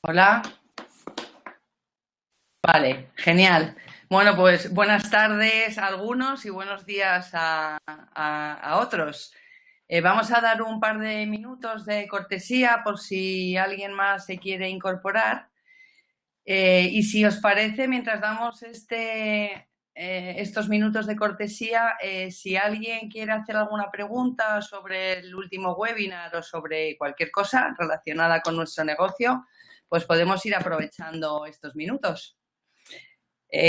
Hola, vale, genial. Bueno, pues buenas tardes a algunos y buenos días a otros. Vamos a dar un par de minutos de cortesía por si alguien más se quiere incorporar. Y si os parece, mientras damos estos minutos de cortesía, si alguien quiere hacer alguna pregunta sobre el último webinar o sobre cualquier cosa relacionada con nuestro negocio, pues podemos ir aprovechando estos minutos.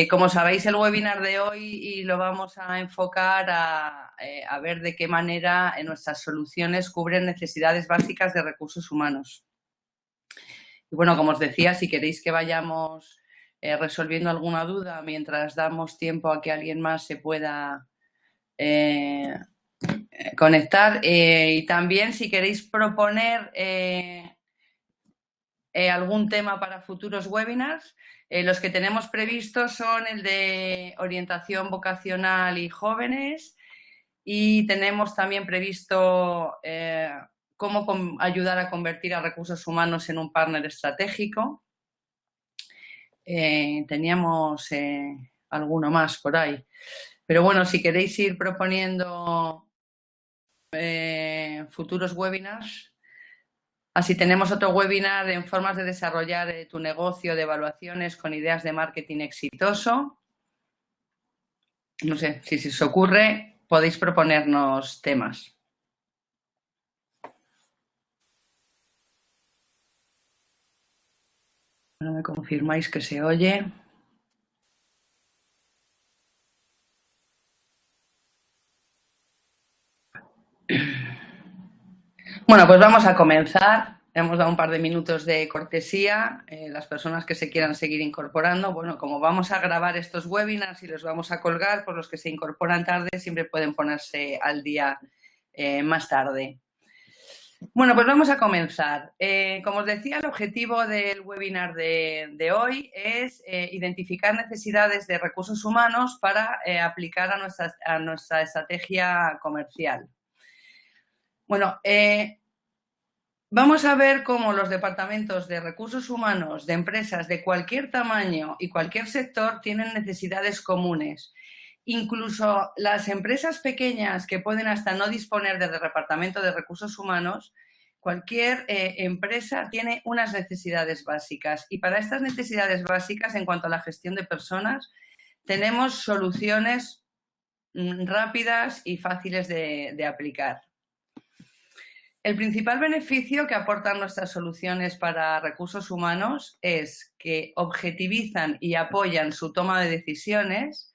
Como sabéis, el webinar de hoy lo vamos a enfocar a ver de qué manera nuestras soluciones cubren necesidades básicas de recursos humanos. Y bueno, como os decía, si queréis que vayamos resolviendo alguna duda mientras damos tiempo a que alguien más se pueda conectar, y también si queréis proponer algún tema para futuros webinars. Los que tenemos previstos son el de orientación vocacional y jóvenes, y tenemos también previsto cómo ayudar a convertir a recursos humanos en un partner estratégico. Teníamos alguno más por ahí. Pero bueno, si queréis ir proponiendo futuros webinars. Así tenemos otro webinar en formas de desarrollar tu negocio de evaluaciones con ideas de marketing exitoso. No sé, si se os ocurre, podéis proponernos temas. No me confirmáis que se oye. Bueno, pues vamos a comenzar. Hemos dado un par de minutos de cortesía. Las personas que se quieran seguir incorporando, bueno, como vamos a grabar estos webinars y los vamos a colgar, pues los que se incorporan tarde siempre pueden ponerse al día más tarde. Bueno, pues vamos a comenzar. Como os decía, el objetivo del webinar de hoy es identificar necesidades de recursos humanos para aplicar a nuestra estrategia comercial. Bueno, vamos a ver cómo los departamentos de recursos humanos de empresas de cualquier tamaño y cualquier sector tienen necesidades comunes. Incluso las empresas pequeñas que pueden hasta no disponer de departamento de recursos humanos, cualquier empresa tiene unas necesidades básicas. Y para estas necesidades básicas, en cuanto a la gestión de personas, tenemos soluciones rápidas y fáciles de aplicar. El principal beneficio que aportan nuestras soluciones para recursos humanos es que objetivizan y apoyan su toma de decisiones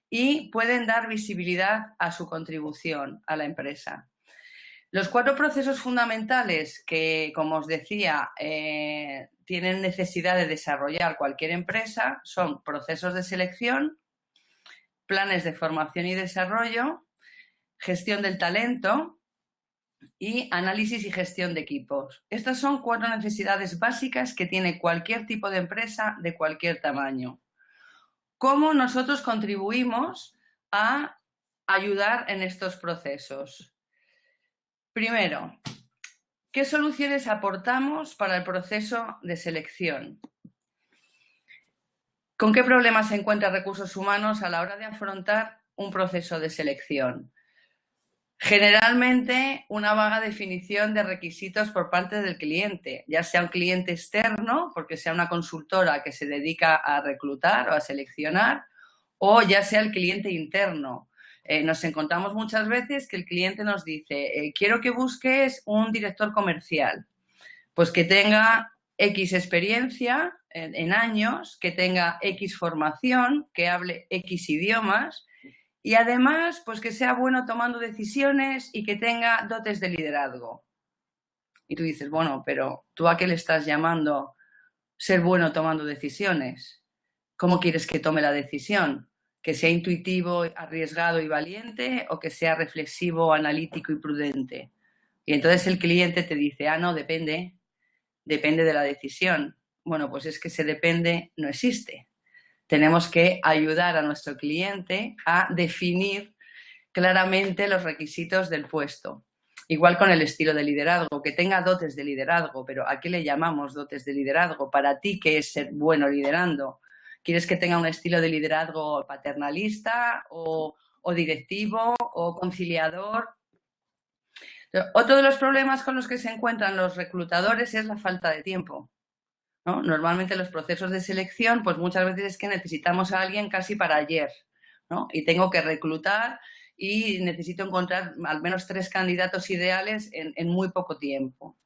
y pueden dar visibilidad a su contribución a la empresa. Los 4 procesos fundamentales que, como os decía, tienen necesidad de desarrollar cualquier empresa son procesos de selección, planes de formación y desarrollo, gestión del talento y análisis y gestión de equipos. Estas son 4 necesidades básicas que tiene cualquier tipo de empresa de cualquier tamaño. ¿Cómo nosotros contribuimos a ayudar en estos procesos? Primero, ¿qué soluciones aportamos para el proceso de selección? ¿Con qué problemas se encuentran recursos humanos a la hora de afrontar un proceso de selección? Generalmente, una vaga definición de requisitos por parte del cliente, ya sea un cliente externo, porque sea una consultora que se dedica a reclutar o a seleccionar, o ya sea el cliente interno. Nos encontramos muchas veces que el cliente nos dice, quiero que busques un director comercial, pues que tenga X experiencia en años, que tenga X formación, que hable X idiomas, y además, pues que sea bueno tomando decisiones y que tenga dotes de liderazgo. Y tú dices, bueno, pero ¿tú a qué le estás llamando ser bueno tomando decisiones? ¿Cómo quieres que tome la decisión? ¿Que sea intuitivo, arriesgado y valiente, o que sea reflexivo, analítico y prudente? Y entonces el cliente te dice, no, depende de la decisión. Bueno, pues es que ese depende no existe. Tenemos que ayudar a nuestro cliente a definir claramente los requisitos del puesto. Igual con el estilo de liderazgo, que tenga dotes de liderazgo, pero ¿a qué le llamamos dotes de liderazgo? Para ti, ¿qué es ser bueno liderando? ¿Quieres que tenga un estilo de liderazgo paternalista o directivo o conciliador? Otro de los problemas con los que se encuentran los reclutadores es la falta de tiempo, ¿no? Normalmente los procesos de selección, pues muchas veces es que necesitamos a alguien casi para ayer, ¿no? Y tengo que reclutar y necesito encontrar al menos 3 candidatos ideales en muy poco tiempo.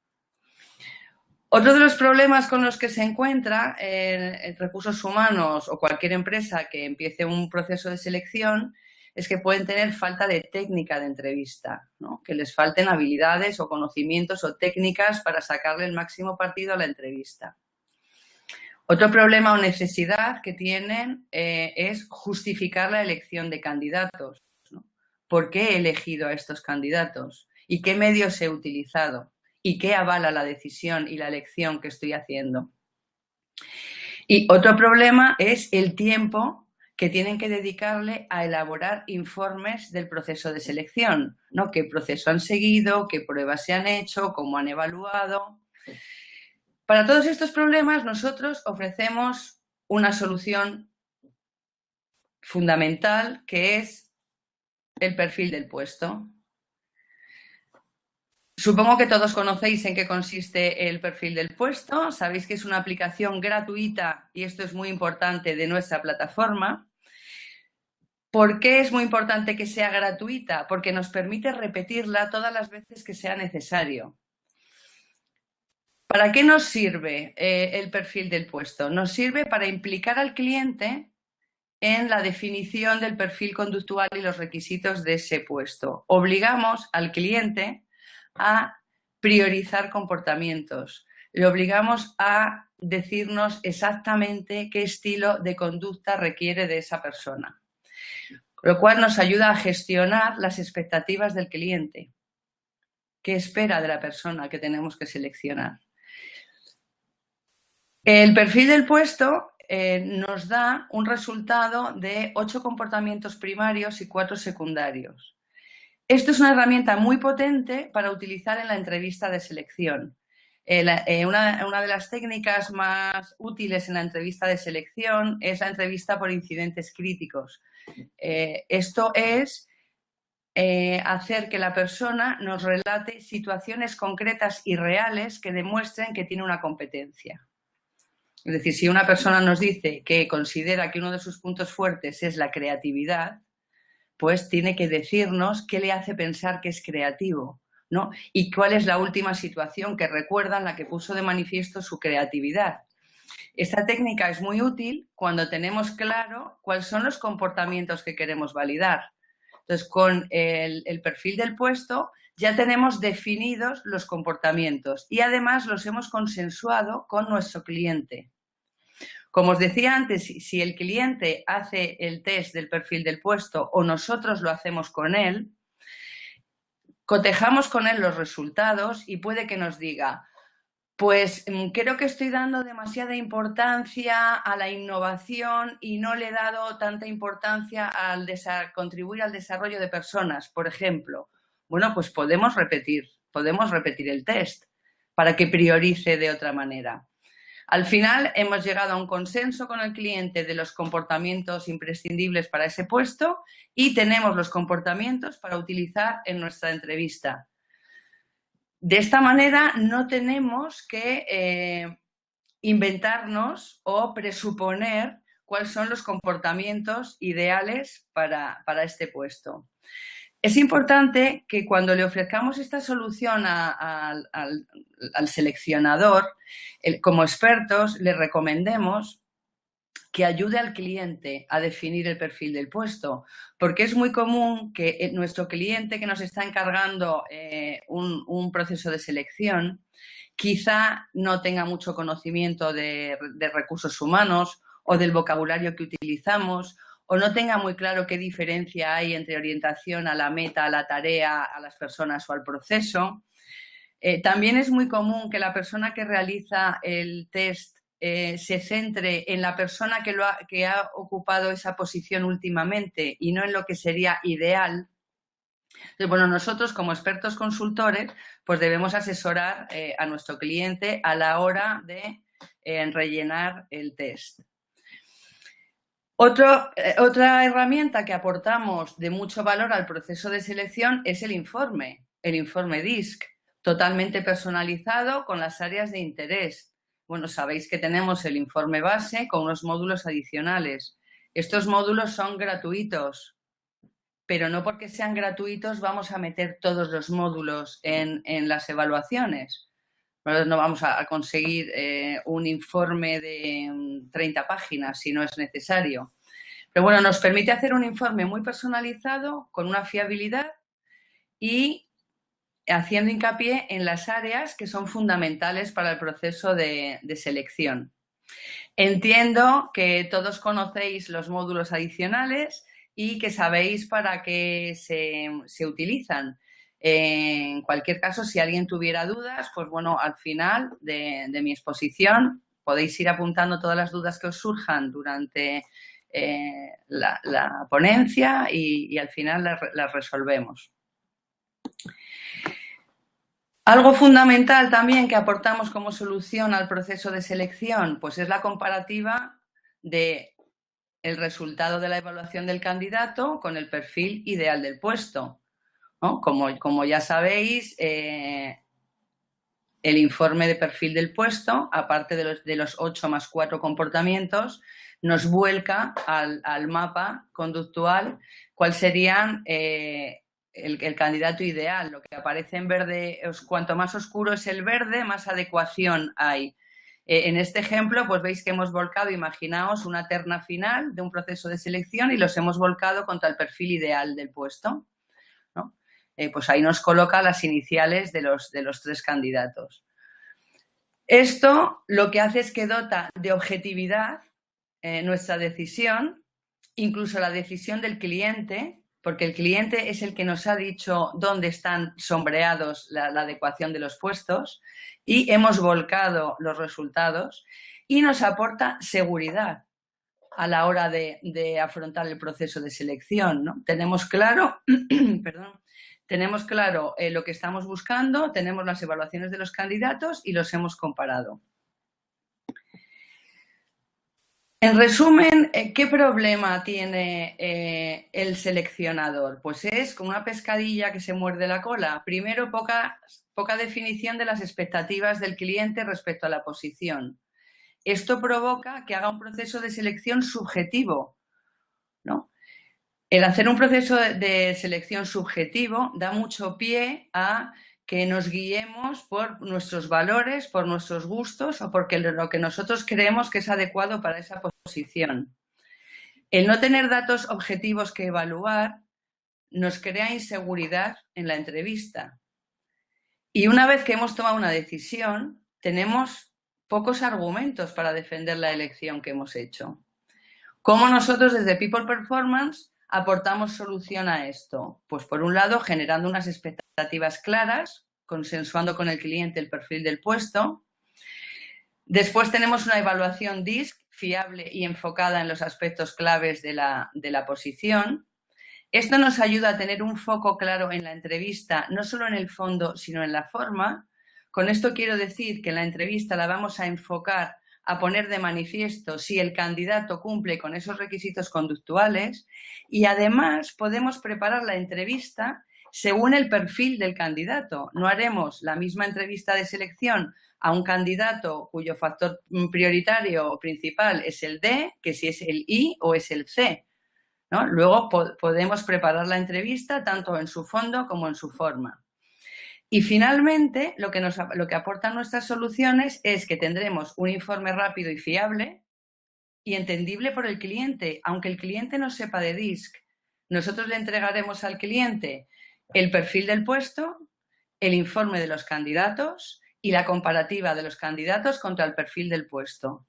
Otro de los problemas con los que se encuentra en recursos humanos o cualquier empresa que empiece un proceso de selección es que pueden tener falta de técnica de entrevista, ¿no? Que les falten habilidades o conocimientos o técnicas para sacarle el máximo partido a la entrevista. Otro problema o necesidad que tienen es justificar la elección de candidatos, ¿no? ¿Por qué he elegido a estos candidatos? ¿Y qué medios he utilizado? ¿Y qué avala la decisión y la elección que estoy haciendo? Y otro problema es el tiempo que tienen que dedicarle a elaborar informes del proceso de selección, ¿no? ¿Qué proceso han seguido? ¿Qué pruebas se han hecho? ¿Cómo han evaluado? Para todos estos problemas nosotros ofrecemos una solución fundamental, que es el perfil del puesto. Supongo que todos conocéis en qué consiste el perfil del puesto. Sabéis que es una aplicación gratuita, y esto es muy importante, de nuestra plataforma. ¿Por qué es muy importante que sea gratuita? Porque nos permite repetirla todas las veces que sea necesario. ¿Para qué nos sirve el perfil del puesto? Nos sirve para implicar al cliente en la definición del perfil conductual y los requisitos de ese puesto. Obligamos al cliente a priorizar comportamientos. Le obligamos a decirnos exactamente qué estilo de conducta requiere de esa persona, lo cual nos ayuda a gestionar las expectativas del cliente. ¿Qué espera de la persona que tenemos que seleccionar? El perfil del puesto nos da un resultado de 8 comportamientos primarios y 4 secundarios. Esto es una herramienta muy potente para utilizar en la entrevista de selección. Una de las técnicas más útiles en la entrevista de selección es la entrevista por incidentes críticos. Esto es hacer que la persona nos relate situaciones concretas y reales que demuestren que tiene una competencia. Es decir, si una persona nos dice que considera que uno de sus puntos fuertes es la creatividad, pues tiene que decirnos qué le hace pensar que es creativo, ¿no? Y cuál es la última situación que recuerda en la que puso de manifiesto su creatividad. Esta técnica es muy útil cuando tenemos claro cuáles son los comportamientos que queremos validar. Entonces, con el perfil del puesto ya tenemos definidos los comportamientos y además los hemos consensuado con nuestro cliente. Como os decía antes, si el cliente hace el test del perfil del puesto o nosotros lo hacemos con él, cotejamos con él los resultados y puede que nos diga: pues creo que estoy dando demasiada importancia a la innovación y no le he dado tanta importancia al contribuir al desarrollo de personas, por ejemplo. Bueno, pues podemos repetir el test para que priorice de otra manera. Al final hemos llegado a un consenso con el cliente de los comportamientos imprescindibles para ese puesto y tenemos los comportamientos para utilizar en nuestra entrevista. De esta manera no tenemos que inventarnos o presuponer cuáles son los comportamientos ideales para este puesto. Es importante que cuando le ofrezcamos esta solución al seleccionador, como expertos, le recomendemos que ayude al cliente a definir el perfil del puesto, porque es muy común que nuestro cliente que nos está encargando un proceso de selección quizá no tenga mucho conocimiento de recursos humanos o del vocabulario que utilizamos, o no tenga muy claro qué diferencia hay entre orientación a la meta, a la tarea, a las personas o al proceso. También es muy común que la persona que realiza el test se centre en la persona que ha ocupado esa posición últimamente y no en lo que sería ideal. Entonces, bueno, nosotros como expertos consultores, pues debemos asesorar a nuestro cliente a la hora de rellenar el test. Otra herramienta que aportamos de mucho valor al proceso de selección es el informe DISC, totalmente personalizado con las áreas de interés. Bueno, sabéis que tenemos el informe base con unos módulos adicionales. Estos módulos son gratuitos, pero no porque sean gratuitos vamos a meter todos los módulos en las evaluaciones. No vamos a conseguir un informe de 30 páginas si no es necesario. Pero bueno, nos permite hacer un informe muy personalizado, con una fiabilidad y haciendo hincapié en las áreas que son fundamentales para el proceso de selección. Entiendo que todos conocéis los módulos adicionales y que sabéis para qué se utilizan. En cualquier caso, si alguien tuviera dudas, pues bueno, al final de mi exposición podéis ir apuntando todas las dudas que os surjan durante la ponencia y al final las resolvemos. Algo fundamental también que aportamos como solución al proceso de selección, pues es la comparativa de el resultado de la evaluación del candidato con el perfil ideal del puesto, ¿no? Como ya sabéis, el informe de perfil del puesto, aparte de los 8 más 4 comportamientos, nos vuelca al mapa conductual cuáles serían el candidato ideal. Lo que aparece en verde, cuanto más oscuro es el verde, más adecuación hay. En este ejemplo, pues veis que hemos volcado, imaginaos, una terna final de un proceso de selección y los hemos volcado contra el perfil ideal del puesto, ¿no? Pues ahí nos coloca las iniciales de los 3 candidatos. Esto lo que hace es que dota de objetividad nuestra decisión, incluso la decisión del cliente, porque el cliente es el que nos ha dicho dónde están sombreados la adecuación de los puestos y hemos volcado los resultados y nos aporta seguridad a la hora de afrontar el proceso de selección, ¿no? Tenemos claro, tenemos claro lo que estamos buscando, tenemos las evaluaciones de los candidatos y los hemos comparado. En resumen, ¿qué problema tiene el seleccionador? Pues es como una pescadilla que se muerde la cola. Primero, poca definición de las expectativas del cliente respecto a la posición. Esto provoca que haga un proceso de selección subjetivo, ¿no? El hacer un proceso de selección subjetivo da mucho pie a que nos guiemos por nuestros valores, por nuestros gustos o porque lo que nosotros creemos que es adecuado para esa posición. El no tener datos objetivos que evaluar nos crea inseguridad en la entrevista. Y una vez que hemos tomado una decisión, tenemos pocos argumentos para defender la elección que hemos hecho. ¿Cómo nosotros desde People Performance aportamos solución a esto? Pues por un lado, generando unas expectativas claras, consensuando con el cliente el perfil del puesto. Después tenemos una evaluación DISC fiable y enfocada en los aspectos claves de la posición. Esto nos ayuda a tener un foco claro en la entrevista, no solo en el fondo, sino en la forma. Con esto quiero decir que en la entrevista la vamos a enfocar a poner de manifiesto si el candidato cumple con esos requisitos conductuales y además podemos preparar la entrevista según el perfil del candidato. No haremos la misma entrevista de selección a un candidato cuyo factor prioritario o principal es el D que si es el I o es el C, ¿no? Luego podemos preparar la entrevista tanto en su fondo como en su forma. Y finalmente, lo que aportan nuestras soluciones es que tendremos un informe rápido y fiable y entendible por el cliente. Aunque el cliente no sepa de DISC, nosotros le entregaremos al cliente el perfil del puesto, el informe de los candidatos y la comparativa de los candidatos contra el perfil del puesto.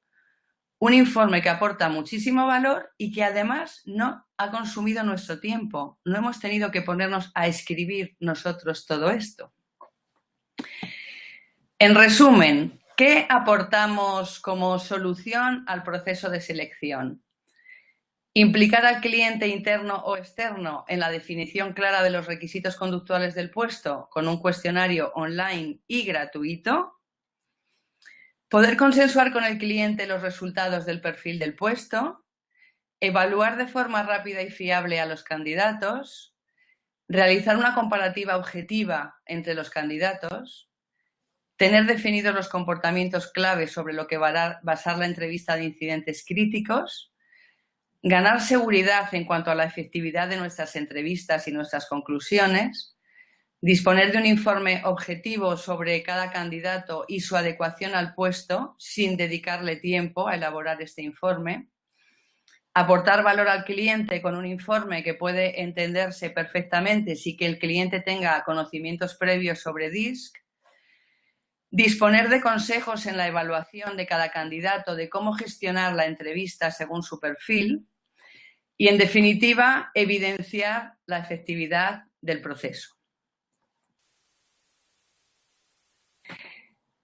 Un informe que aporta muchísimo valor y que además no ha consumido nuestro tiempo. No hemos tenido que ponernos a escribir nosotros todo esto. En resumen, ¿qué aportamos como solución al proceso de selección? Implicar al cliente interno o externo en la definición clara de los requisitos conductuales del puesto con un cuestionario online y gratuito. Poder consensuar con el cliente los resultados del perfil del puesto. Evaluar de forma rápida y fiable a los candidatos. Realizar una comparativa objetiva entre los candidatos. Tener definidos los comportamientos claves sobre lo que va a basar la entrevista de incidentes críticos. Ganar seguridad en cuanto a la efectividad de nuestras entrevistas y nuestras conclusiones. Disponer de un informe objetivo sobre cada candidato y su adecuación al puesto sin dedicarle tiempo a elaborar este informe. Aportar valor al cliente con un informe que puede entenderse perfectamente sin que el cliente tenga conocimientos previos sobre DISC. Disponer de consejos en la evaluación de cada candidato de cómo gestionar la entrevista según su perfil. Y, en definitiva, evidenciar la efectividad del proceso.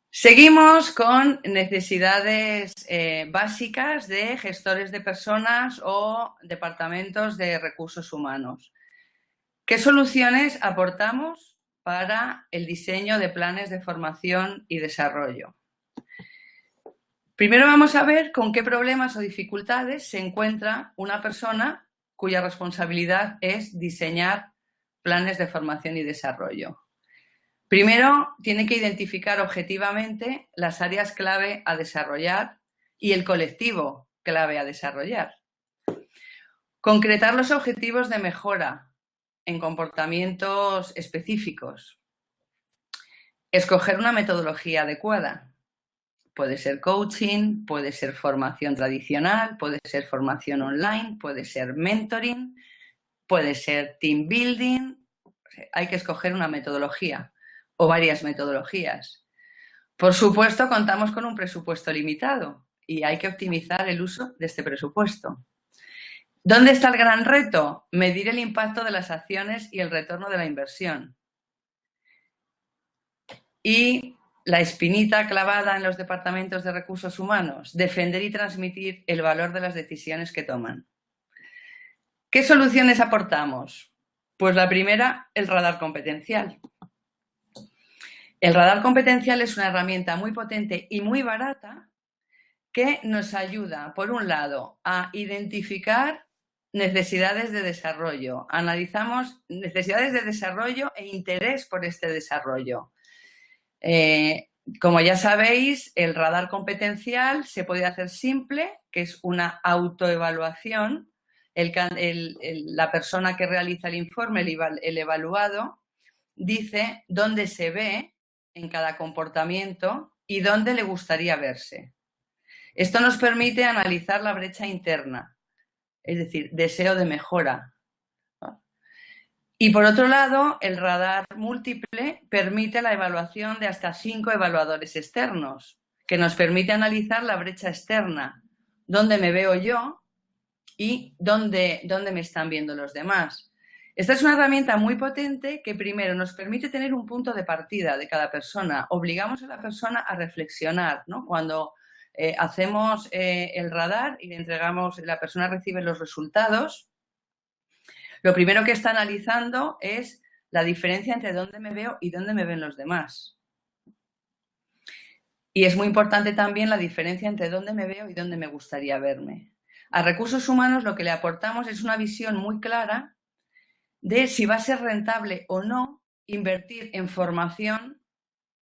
Seguimos con necesidades básicas de gestores de personas o departamentos de recursos humanos. ¿Qué soluciones aportamos para el diseño de planes de formación y desarrollo? Primero vamos a ver con qué problemas o dificultades se encuentra una persona cuya responsabilidad es diseñar planes de formación y desarrollo. Primero, tiene que identificar objetivamente las áreas clave a desarrollar y el colectivo clave a desarrollar. Concretar los objetivos de mejora en comportamientos específicos. Escoger una metodología adecuada. Puede ser coaching, puede ser formación tradicional, puede ser formación online, puede ser mentoring, puede ser team building. Hay que escoger una metodología o varias metodologías. Por supuesto, contamos con un presupuesto limitado y hay que optimizar el uso de este presupuesto. ¿Dónde está el gran reto? Medir el impacto de las acciones y el retorno de la inversión. Y la espinita clavada en los departamentos de recursos humanos, defender y transmitir el valor de las decisiones que toman. ¿Qué soluciones aportamos? Pues la primera, el radar competencial. El radar competencial es una herramienta muy potente y muy barata que nos ayuda, por un lado, a identificar necesidades de desarrollo. Analizamos necesidades de desarrollo e interés por este desarrollo. Como ya sabéis, el radar competencial se puede hacer simple, que es una autoevaluación. La persona que realiza el informe, el evaluado, dice dónde se ve en cada comportamiento y dónde le gustaría verse. Esto nos permite analizar la brecha interna, es decir, deseo de mejora. Y por otro lado, el radar múltiple permite la evaluación de hasta 5 evaluadores externos, que nos permite analizar la brecha externa, dónde me veo yo y dónde me están viendo los demás. Esta es una herramienta muy potente que primero nos permite tener un punto de partida de cada persona. Obligamos a la persona a reflexionar, ¿no? Cuando hacemos el radar y le entregamos, la persona recibe los resultados, lo primero que está analizando es la diferencia entre dónde me veo y dónde me ven los demás. Y es muy importante también la diferencia entre dónde me veo y dónde me gustaría verme. A recursos humanos lo que le aportamos es una visión muy clara de si va a ser rentable o no invertir en formación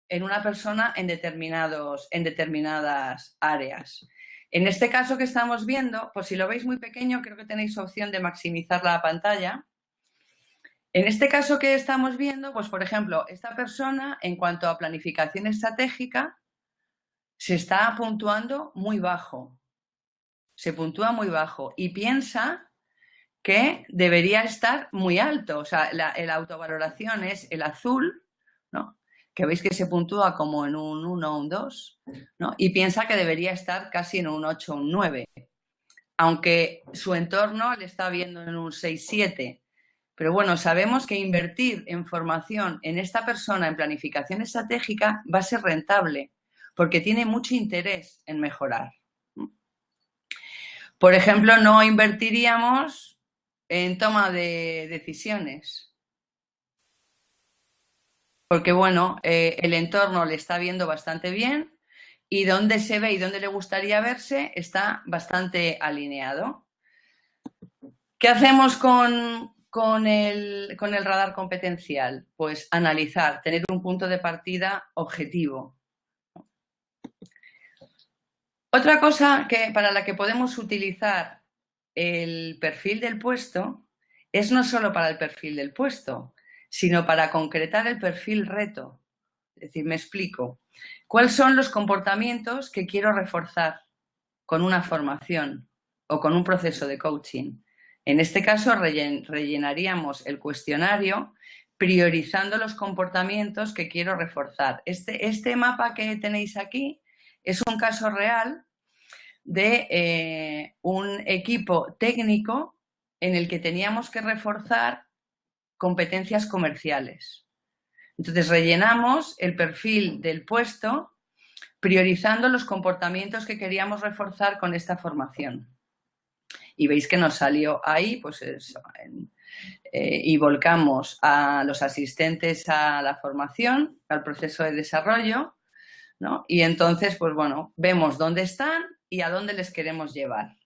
en una persona en determinadas áreas. En este caso que estamos viendo, pues si lo veis muy pequeño, creo que tenéis opción de maximizar la pantalla. En este caso que estamos viendo, pues por ejemplo, esta persona, en cuanto a planificación estratégica, se está puntuando muy bajo. Se puntúa muy bajo y piensa que debería estar muy alto. O sea, la autovaloración es el azul, ¿no? Que veis que se puntúa como en un 1 o un 2, ¿no? Y piensa que debería estar casi en un 8 o un 9, aunque su entorno le está viendo en un 6-7. Pero bueno, sabemos que invertir en formación en esta persona en planificación estratégica va a ser rentable porque tiene mucho interés en mejorar. Por ejemplo, no invertiríamos en toma de decisiones. Porque, bueno, el entorno le está viendo bastante bien y donde se ve y donde le gustaría verse está bastante alineado. ¿Qué hacemos con el radar competencial? Pues analizar, tener un punto de partida objetivo. Otra cosa para la que podemos utilizar el perfil del puesto es no solo para el perfil del puesto, sino para concretar el perfil reto. Es decir, me explico. ¿Cuáles son los comportamientos que quiero reforzar con una formación o con un proceso de coaching? En este caso, rellenaríamos el cuestionario priorizando los comportamientos que quiero reforzar. Este mapa que tenéis aquí es un caso real de un equipo técnico en el que teníamos que reforzar competencias comerciales. Entonces, rellenamos el perfil del puesto priorizando los comportamientos que queríamos reforzar con esta formación. Y veis que nos salió ahí, pues eso, y volcamos a los asistentes a la formación, al proceso de desarrollo, ¿no? Y entonces, pues bueno, vemos dónde están y a dónde les queremos llevar.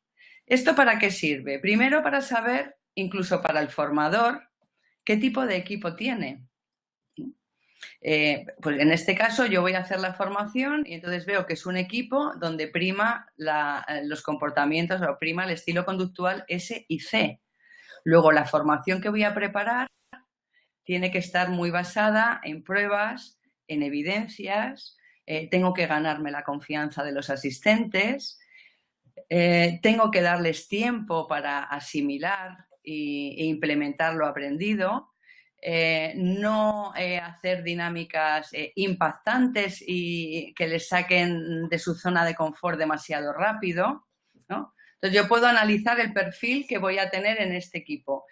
¿Esto para qué sirve? Primero, para saber, incluso para el formador, qué tipo de equipo tiene. Pues en este caso yo voy a hacer la formación y entonces veo que es un equipo donde prima los comportamientos o prima el estilo conductual S y C. Luego la formación que voy a preparar tiene que estar muy basada en pruebas, en evidencias, tengo que ganarme la confianza de los asistentes, tengo que darles tiempo para asimilar e implementar lo aprendido. No hacer dinámicas impactantes y que les saquen de su zona de confort demasiado rápido, ¿no? Entonces, yo puedo analizar el perfil que voy a tener en este equipo.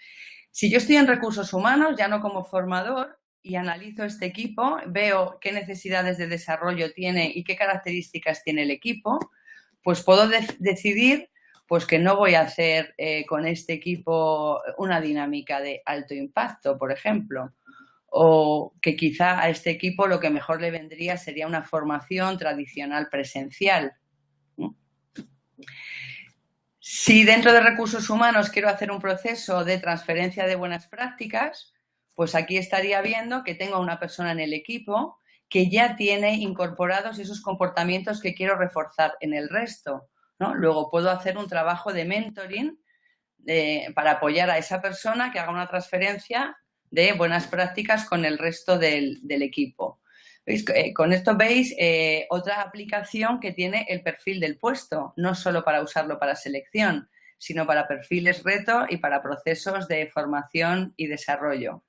Si yo estoy en recursos humanos, ya no como formador, y analizo este equipo, veo qué necesidades de desarrollo tiene y qué características tiene el equipo, pues puedo decidir pues que no voy a hacer con este equipo una dinámica de alto impacto, por ejemplo, o que quizá a este equipo lo que mejor le vendría sería una formación tradicional presencial. Si dentro de recursos humanos quiero hacer un proceso de transferencia de buenas prácticas, pues aquí estaría viendo que tengo a una persona en el equipo que ya tiene incorporados esos comportamientos que quiero reforzar en el resto, ¿no? Luego puedo hacer un trabajo de mentoring para apoyar a esa persona que haga una transferencia de buenas prácticas con el resto del equipo. ¿Veis? Con esto veis otra aplicación que tiene el perfil del puesto, no solo para usarlo para selección, sino para perfiles reto y para procesos de formación y desarrollo.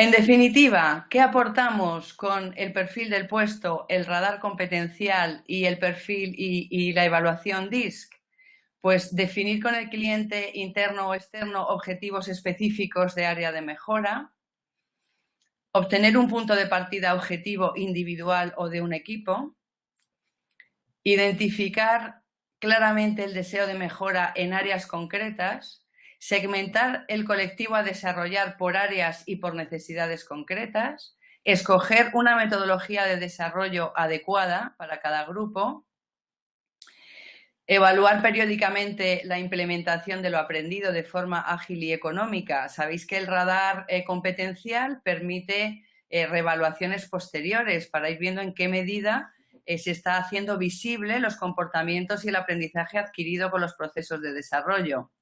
En definitiva, ¿qué aportamos con el perfil del puesto, el radar competencial y el perfil y la evaluación DISC? Pues definir con el cliente interno o externo objetivos específicos de área de mejora, obtener un punto de partida objetivo individual o de un equipo, identificar claramente el deseo de mejora en áreas concretas, segmentar el colectivo a desarrollar por áreas y por necesidades concretas, escoger una metodología de desarrollo adecuada para cada grupo, evaluar periódicamente la implementación de lo aprendido de forma ágil y económica. Sabéis que el radar competencial permite reevaluaciones posteriores para ir viendo en qué medida se está haciendo visible los comportamientos y el aprendizaje adquirido con los procesos de desarrollo.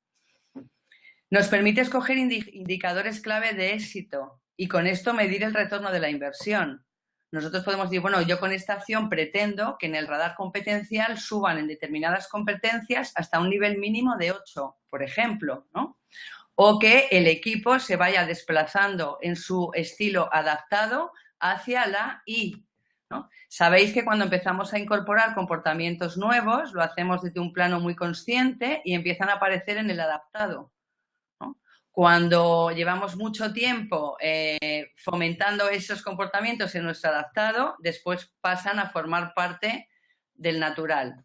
Nos permite escoger indicadores clave de éxito y con esto medir el retorno de la inversión. Nosotros podemos decir, bueno, yo con esta acción pretendo que en el radar competencial suban en determinadas competencias hasta un nivel mínimo de 8, por ejemplo, ¿no? O que el equipo se vaya desplazando en su estilo adaptado hacia la I, ¿no? Sabéis que cuando empezamos a incorporar comportamientos nuevos, lo hacemos desde un plano muy consciente y empiezan a aparecer en el adaptado, ¿no? Cuando llevamos mucho tiempo fomentando esos comportamientos en nuestro adaptado, después pasan a formar parte del natural.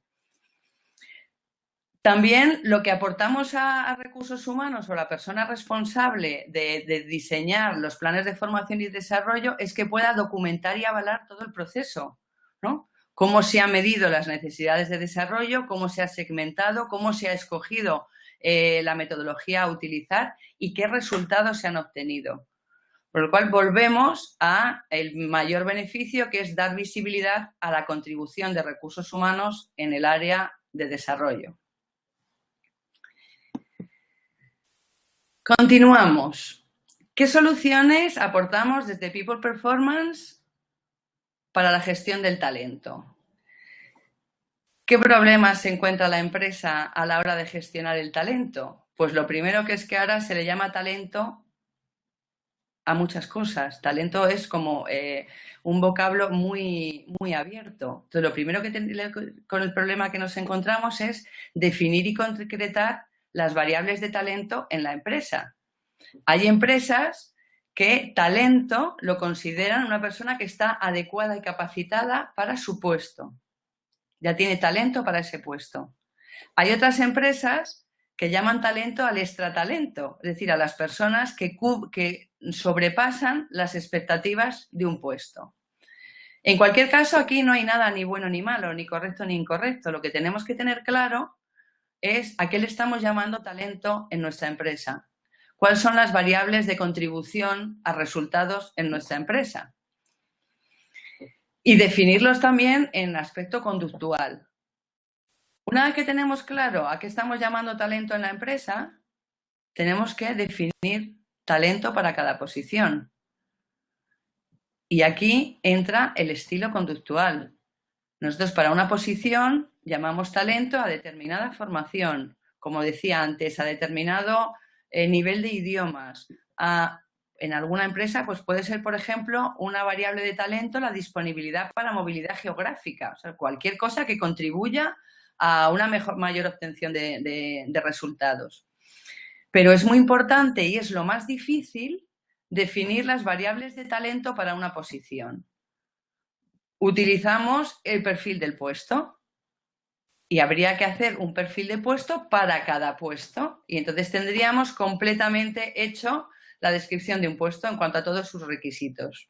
También lo que aportamos a recursos humanos o la persona responsable de diseñar los planes de formación y desarrollo es que pueda documentar y avalar todo el proceso, ¿no? Cómo se han medido las necesidades de desarrollo, cómo se ha segmentado, cómo se ha escogido la metodología a utilizar y qué resultados se han obtenido. Por lo cual volvemos a el mayor beneficio, que es dar visibilidad a la contribución de recursos humanos en el área de desarrollo. Continuamos. ¿Qué soluciones aportamos desde People Performance para la gestión del talento? ¿Qué problemas se encuentra la empresa a la hora de gestionar el talento? Pues lo primero que es que ahora se le llama talento a muchas cosas. Talento es como un vocablo muy, muy abierto. Entonces, lo primero con el problema que nos encontramos es definir y concretar las variables de talento en la empresa. Hay empresas que talento lo consideran una persona que está adecuada y capacitada para su puesto. Ya tiene talento para ese puesto. Hay otras empresas que llaman talento al extratalento, es decir, a las personas que sobrepasan las expectativas de un puesto. En cualquier caso, aquí no hay nada ni bueno ni malo, ni correcto ni incorrecto. Lo que tenemos que tener claro es a qué le estamos llamando talento en nuestra empresa. ¿Cuáles son las variables de contribución a resultados en nuestra empresa? Y definirlos también en aspecto conductual. Una vez que tenemos claro a qué estamos llamando talento en la empresa, tenemos que definir talento para cada posición. Y aquí entra el estilo conductual. Nosotros para una posición llamamos talento a determinada formación, como decía antes, a determinado nivel de idiomas. En alguna empresa pues puede ser, por ejemplo, una variable de talento la disponibilidad para movilidad geográfica, o sea, cualquier cosa que contribuya a una mayor obtención de resultados. Pero es muy importante y es lo más difícil definir las variables de talento para una posición. Utilizamos el perfil del puesto y habría que hacer un perfil de puesto para cada puesto y entonces tendríamos completamente hecho la descripción de un puesto en cuanto a todos sus requisitos.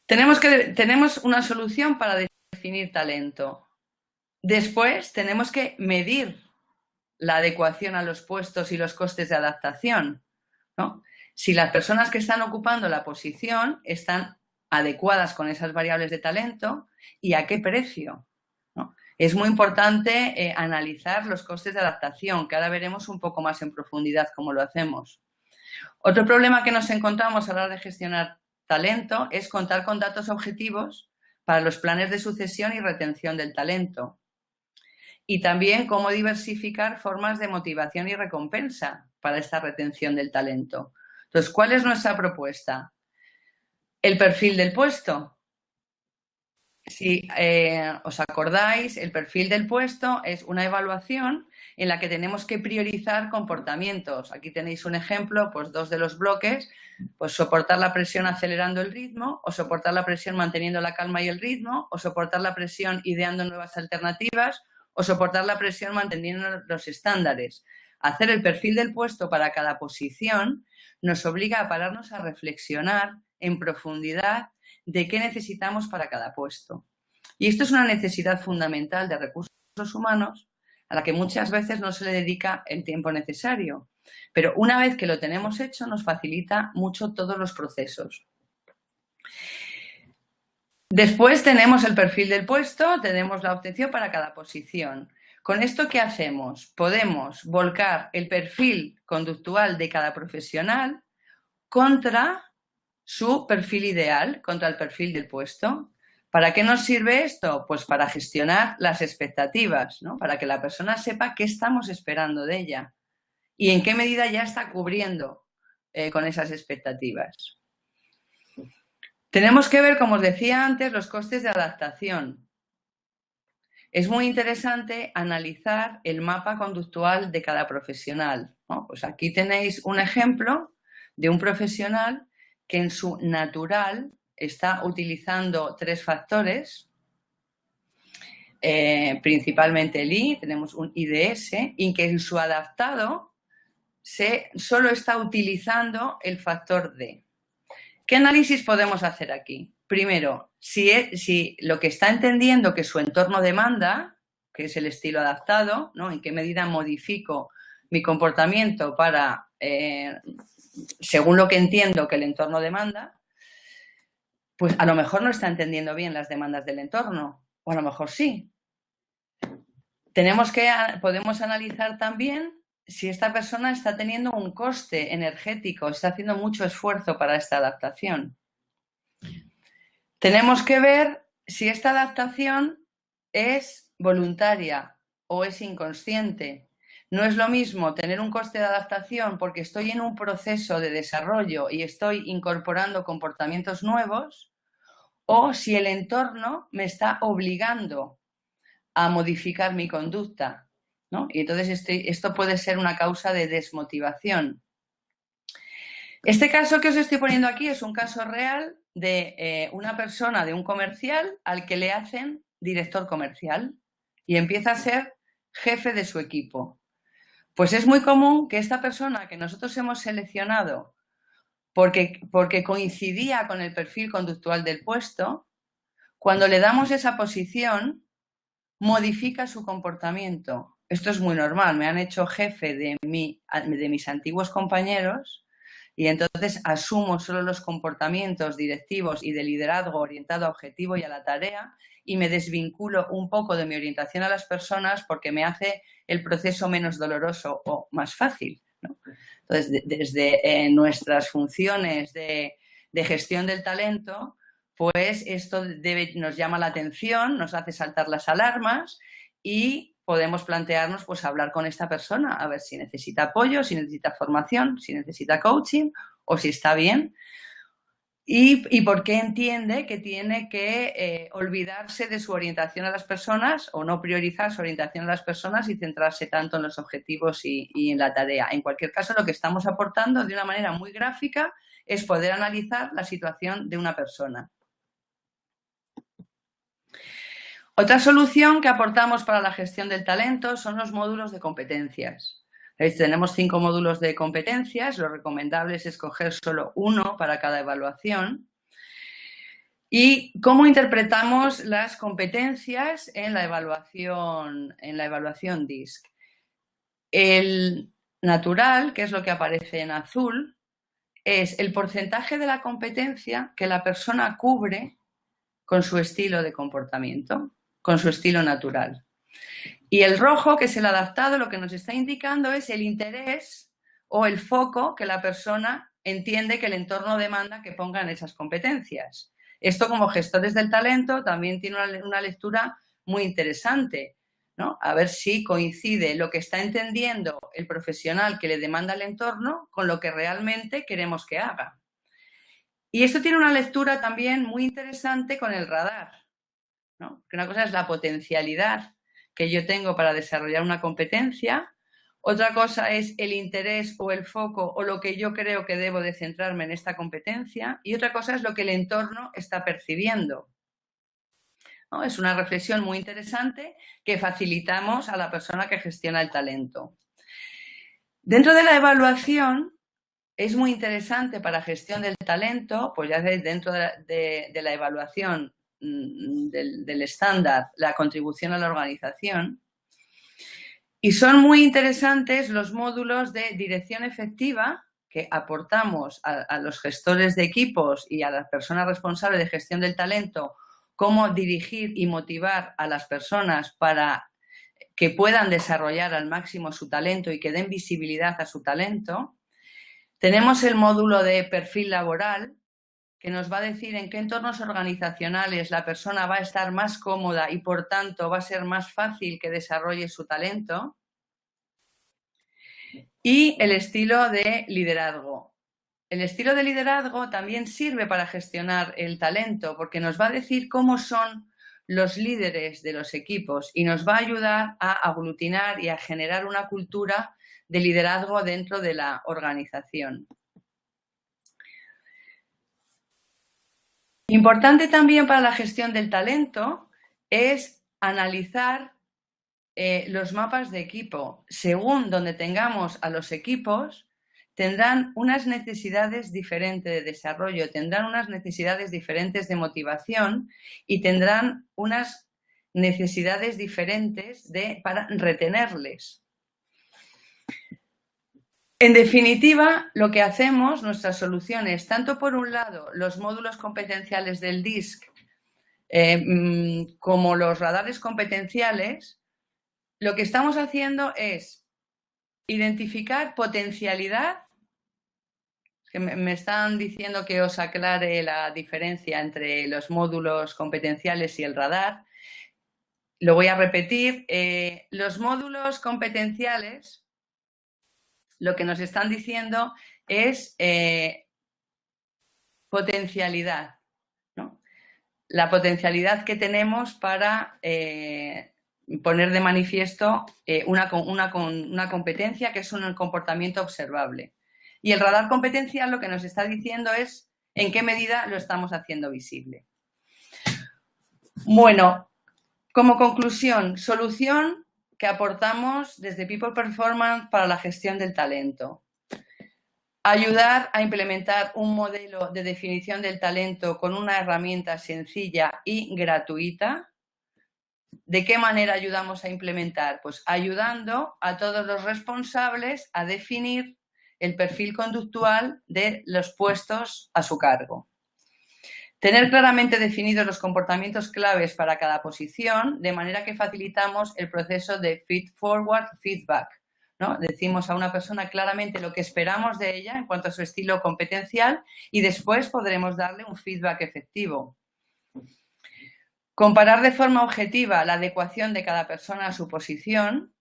Tenemos una solución para definir talento. Después tenemos que medir la adecuación a los puestos y los costes de adaptación, ¿no? Si las personas que están ocupando la posición están adecuadas con esas variables de talento y a qué precio, ¿no? Es muy importante analizar los costes de adaptación, que ahora veremos un poco más en profundidad cómo lo hacemos. Otro problema que nos encontramos a la hora de gestionar talento es contar con datos objetivos para los planes de sucesión y retención del talento. Y también cómo diversificar formas de motivación y recompensa para esta retención del talento. Entonces, ¿cuál es nuestra propuesta? El perfil del puesto. Si os acordáis, el perfil del puesto es una evaluación en la que tenemos que priorizar comportamientos. Aquí tenéis un ejemplo, pues 2 de los bloques, pues soportar la presión acelerando el ritmo, o soportar la presión manteniendo la calma y el ritmo, o soportar la presión ideando nuevas alternativas, o soportar la presión manteniendo los estándares. Hacer el perfil del puesto para cada posición nos obliga a pararnos a reflexionar en profundidad de qué necesitamos para cada puesto. Y esto es una necesidad fundamental de recursos humanos a la que muchas veces no se le dedica el tiempo necesario. Pero una vez que lo tenemos hecho, nos facilita mucho todos los procesos. Después tenemos el perfil del puesto, tenemos la obtención para cada posición. ¿Con esto qué hacemos? Podemos volcar el perfil conductual de cada profesional contra su perfil ideal, contra el perfil del puesto. ¿Para qué nos sirve esto? Pues para gestionar las expectativas, ¿no? Para que la persona sepa qué estamos esperando de ella y en qué medida ya está cubriendo con esas expectativas. Tenemos que ver, como os decía antes, los costes de adaptación. Es muy interesante analizar el mapa conductual de cada profesional, ¿no? Pues aquí tenéis un ejemplo de un profesional que en su natural está utilizando 3 factores. principalmente el I, tenemos un IDS, y que en su adaptado solo está utilizando el factor D. ¿Qué análisis podemos hacer aquí? Primero, si lo que está entendiendo que su entorno demanda, que es el estilo adaptado, ¿no? En qué medida modifico mi comportamiento para, según lo que entiendo que el entorno demanda, pues a lo mejor no está entendiendo bien las demandas del entorno, o a lo mejor sí. Podemos analizar también si esta persona está teniendo un coste energético, está haciendo mucho esfuerzo para esta adaptación. Tenemos que ver si esta adaptación es voluntaria o es inconsciente. No es lo mismo tener un coste de adaptación porque estoy en un proceso de desarrollo y estoy incorporando comportamientos nuevos, o si el entorno me está obligando a modificar mi conducta, ¿no? Y entonces esto puede ser una causa de desmotivación. Este caso que os estoy poniendo aquí es un caso real de una persona, de un comercial, al que le hacen director comercial y empieza a ser jefe de su equipo. Pues es muy común que esta persona que nosotros hemos seleccionado porque coincidía con el perfil conductual del puesto, cuando le damos esa posición, modifica su comportamiento. Esto es muy normal. Me han hecho jefe de mis antiguos compañeros y entonces asumo solo los comportamientos directivos y de liderazgo orientado a objetivo y a la tarea y me desvinculo un poco de mi orientación a las personas porque me hace el proceso menos doloroso o más fácil, ¿no? Entonces, desde nuestras funciones de gestión del talento, pues esto nos llama la atención, nos hace saltar las alarmas y podemos plantearnos pues hablar con esta persona a ver si necesita apoyo, si necesita formación, si necesita coaching o si está bien y por qué entiende que tiene que olvidarse de su orientación a las personas o no priorizar su orientación a las personas y centrarse tanto en los objetivos y en la tarea. En cualquier caso, lo que estamos aportando de una manera muy gráfica es poder analizar la situación de una persona. Otra solución que aportamos para la gestión del talento son los módulos de competencias. Tenemos 5 módulos de competencias, lo recomendable es escoger solo uno para cada evaluación. ¿Y cómo interpretamos las competencias en la evaluación DISC? El natural, que es lo que aparece en azul, es el porcentaje de la competencia que la persona cubre con su estilo de comportamiento, con su estilo natural. Y el rojo, que es el adaptado, lo que nos está indicando es el interés o el foco que la persona entiende que el entorno demanda que pongan esas competencias. Esto, como gestores del talento, también tiene una lectura muy interesante, ¿no? A ver si coincide lo que está entendiendo el profesional que le demanda el entorno con lo que realmente queremos que haga. Y esto tiene una lectura también muy interesante con el radar, ¿no? Que una cosa es la potencialidad que yo tengo para desarrollar una competencia, otra cosa es el interés o el foco o lo que yo creo que debo de centrarme en esta competencia y otra cosa es lo que el entorno está percibiendo, ¿no? Es una reflexión muy interesante que facilitamos a la persona que gestiona el talento. Dentro de la evaluación es muy interesante para gestión del talento, pues ya sabéis, dentro de la evaluación del estándar, la contribución a la organización. Y son muy interesantes los módulos de dirección efectiva que aportamos a los gestores de equipos y a las personas responsables de gestión del talento, cómo dirigir y motivar a las personas para que puedan desarrollar al máximo su talento y que den visibilidad a su talento. Tenemos el módulo de perfil laboral, que nos va a decir en qué entornos organizacionales la persona va a estar más cómoda y, por tanto, va a ser más fácil que desarrolle su talento. Y el estilo de liderazgo. El estilo de liderazgo también sirve para gestionar el talento porque nos va a decir cómo son los líderes de los equipos y nos va a ayudar a aglutinar y a generar una cultura de liderazgo dentro de la organización. Importante también para la gestión del talento es analizar los mapas de equipo. Según donde tengamos a los equipos, tendrán unas necesidades diferentes de desarrollo, tendrán unas necesidades diferentes de motivación y tendrán unas necesidades diferentes para retenerles. En definitiva, lo que hacemos, nuestras soluciones, tanto por un lado los módulos competenciales del DISC como los radares competenciales, lo que estamos haciendo es identificar potencialidad, que me están diciendo que os aclare la diferencia entre los módulos competenciales y el radar. Lo voy a repetir. Los módulos competenciales lo que nos están diciendo es potencialidad, ¿no? La potencialidad que tenemos para poner de manifiesto una competencia que es un comportamiento observable. Y el radar competencial lo que nos está diciendo es en qué medida lo estamos haciendo visible. Bueno, como conclusión, solución que aportamos desde People Performance para la gestión del talento. Ayudar a implementar un modelo de definición del talento con una herramienta sencilla y gratuita. ¿De qué manera ayudamos a implementar? Pues ayudando a todos los responsables a definir el perfil conductual de los puestos a su cargo. Tener claramente definidos los comportamientos claves para cada posición, de manera que facilitamos el proceso de feed-forward feedback, ¿no? Decimos a una persona claramente lo que esperamos de ella en cuanto a su estilo competencial y después podremos darle un feedback efectivo. Comparar de forma objetiva la adecuación de cada persona a su posición.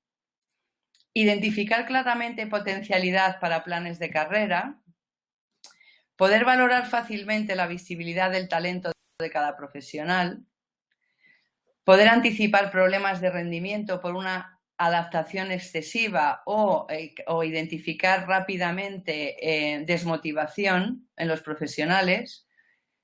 Identificar claramente potencialidad para planes de carrera. Poder valorar fácilmente la visibilidad del talento de cada profesional. Poder anticipar problemas de rendimiento por una adaptación excesiva o identificar rápidamente desmotivación en los profesionales.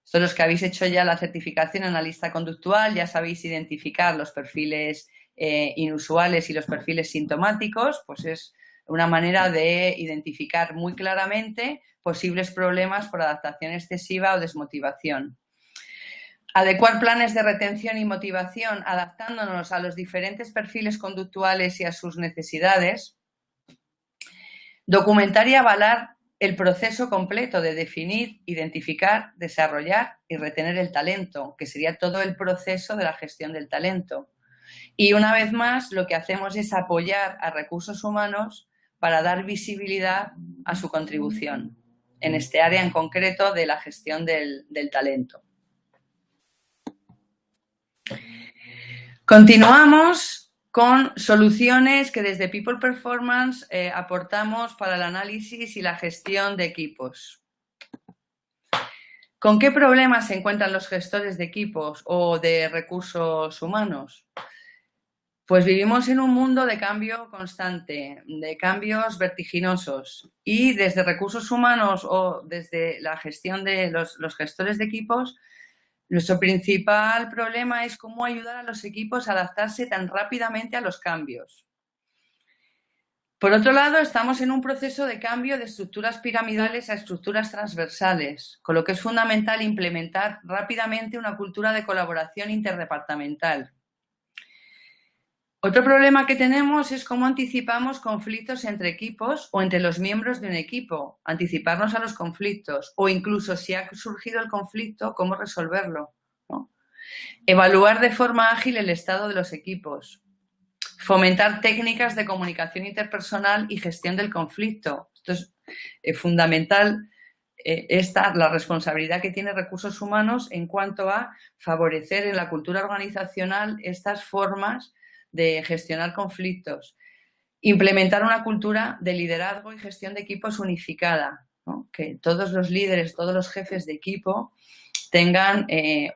Son los que habéis hecho ya la certificación en analista conductual, ya sabéis identificar los perfiles inusuales y los perfiles sintomáticos, pues es una manera de identificar muy claramente posibles problemas por adaptación excesiva o desmotivación. Adecuar planes de retención y motivación adaptándonos a los diferentes perfiles conductuales y a sus necesidades. Documentar y avalar el proceso completo de definir, identificar, desarrollar y retener el talento, que sería todo el proceso de la gestión del talento. Y una vez más, lo que hacemos es apoyar a recursos humanos para dar visibilidad a su contribución en este área en concreto de la gestión del talento. Continuamos con soluciones que desde People Performance aportamos para el análisis y la gestión de equipos. ¿Con qué problemas se encuentran los gestores de equipos o de recursos humanos? Pues vivimos en un mundo de cambio constante, de cambios vertiginosos y desde recursos humanos o desde la gestión de los gestores de equipos, nuestro principal problema es cómo ayudar a los equipos a adaptarse tan rápidamente a los cambios. Por otro lado, estamos en un proceso de cambio de estructuras piramidales a estructuras transversales, con lo que es fundamental implementar rápidamente una cultura de colaboración interdepartamental. Otro problema que tenemos es cómo anticipamos conflictos entre equipos o entre los miembros de un equipo, anticiparnos a los conflictos o incluso si ha surgido el conflicto, cómo resolverlo, ¿no? Evaluar de forma ágil el estado de los equipos, fomentar técnicas de comunicación interpersonal y gestión del conflicto. Esto es fundamental, la responsabilidad que tiene recursos humanos en cuanto a favorecer en la cultura organizacional estas formas de gestionar conflictos, implementar una cultura de liderazgo y gestión de equipos unificada, ¿no? Que todos los líderes, todos los jefes de equipo tengan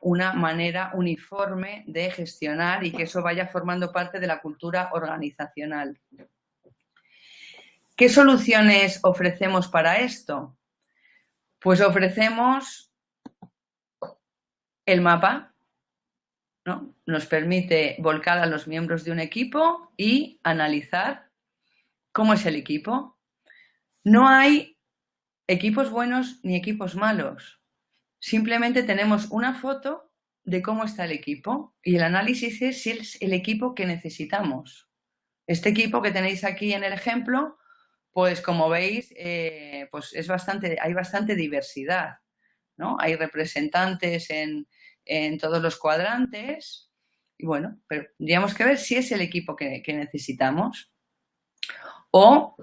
una manera uniforme de gestionar y que eso vaya formando parte de la cultura organizacional. ¿Qué soluciones ofrecemos para esto? Pues ofrecemos el mapa. ¿no? Nos permite volcar a los miembros de un equipo y analizar cómo es el equipo. No hay equipos buenos ni equipos malos. Simplemente tenemos una foto de cómo está el equipo y el análisis es si es el equipo que necesitamos. Este equipo que tenéis aquí en el ejemplo, pues como veis, pues hay bastante diversidad, ¿no? Hay representantes en todos los cuadrantes y bueno, pero tendríamos que ver si es el equipo que necesitamos o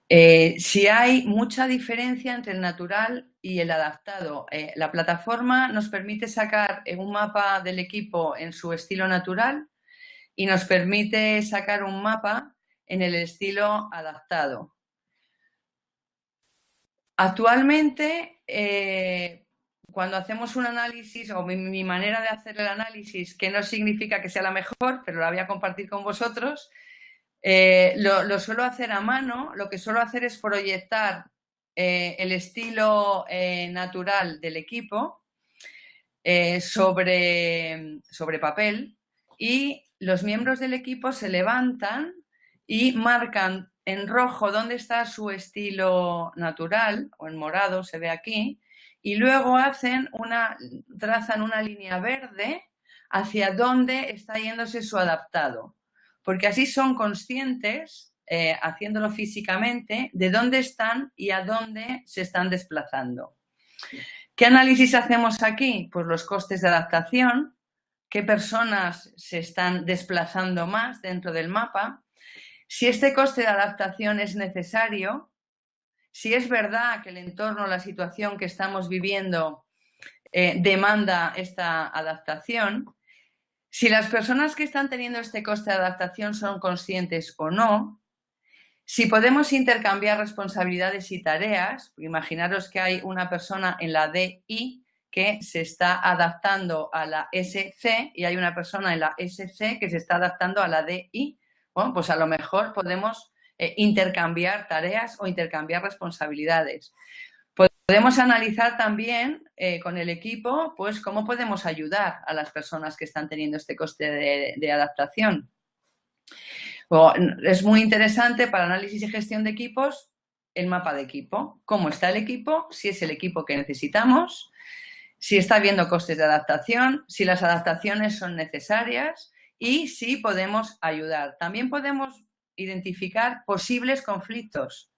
si hay mucha diferencia entre el natural y el adaptado. La plataforma nos permite sacar un mapa del equipo en su estilo natural y nos permite sacar un mapa en el estilo adaptado. Actualmente, cuando hacemos un análisis, o mi manera de hacer el análisis, que no significa que sea la mejor, pero la voy a compartir con vosotros, lo suelo hacer a mano. Lo que suelo hacer es proyectar el estilo natural del equipo sobre papel y los miembros del equipo se levantan y marcan en rojo dónde está su estilo natural, o en morado se ve aquí, y luego trazan una línea verde hacia dónde está yéndose su adaptado, porque así son conscientes, haciéndolo físicamente, de dónde están y a dónde se están desplazando. ¿Qué análisis hacemos aquí? Pues los costes de adaptación, qué personas se están desplazando más dentro del mapa, si este coste de adaptación es necesario, si es verdad que el entorno, la situación que estamos viviendo demanda esta adaptación, si las personas que están teniendo este coste de adaptación son conscientes o no, si podemos intercambiar responsabilidades y tareas. Imaginaros que hay una persona en la DI que se está adaptando a la SC y hay una persona en la SC que se está adaptando a la DI. Bueno, pues a lo mejor podemos intercambiar tareas o intercambiar responsabilidades. Podemos analizar también con el equipo, pues cómo podemos ayudar a las personas que están teniendo este coste de adaptación. Es muy interesante para análisis y gestión de equipos el mapa de equipo. Cómo está el equipo, si es el equipo que necesitamos, si está habiendo costes de adaptación, si las adaptaciones son necesarias y si podemos ayudar. También podemos identificar posibles conflictos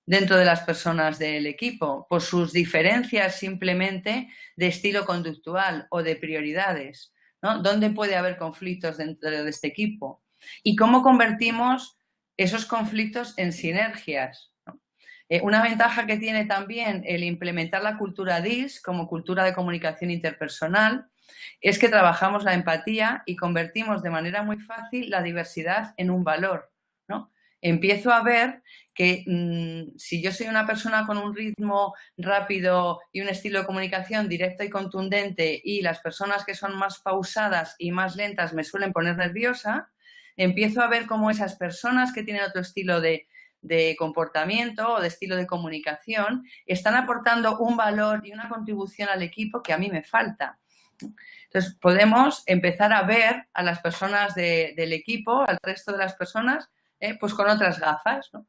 dentro de las personas del equipo por sus diferencias simplemente de estilo conductual o de prioridades, ¿no? ¿Dónde puede haber conflictos dentro de este equipo? Y cómo convertimos esos conflictos en sinergias, ¿no? Una ventaja que tiene también el implementar la cultura DIS como cultura de comunicación interpersonal es que trabajamos la empatía y convertimos de manera muy fácil la diversidad en un valor, ¿no? Empiezo a ver que si yo soy una persona con un ritmo rápido y un estilo de comunicación directo y contundente y las personas que son más pausadas y más lentas me suelen poner nerviosa, empiezo a ver cómo esas personas que tienen otro estilo de comportamiento o de estilo de comunicación están aportando un valor y una contribución al equipo que a mí me falta. Entonces, podemos empezar a ver a las personas del equipo, al resto de las personas, pues con otras gafas, ¿no?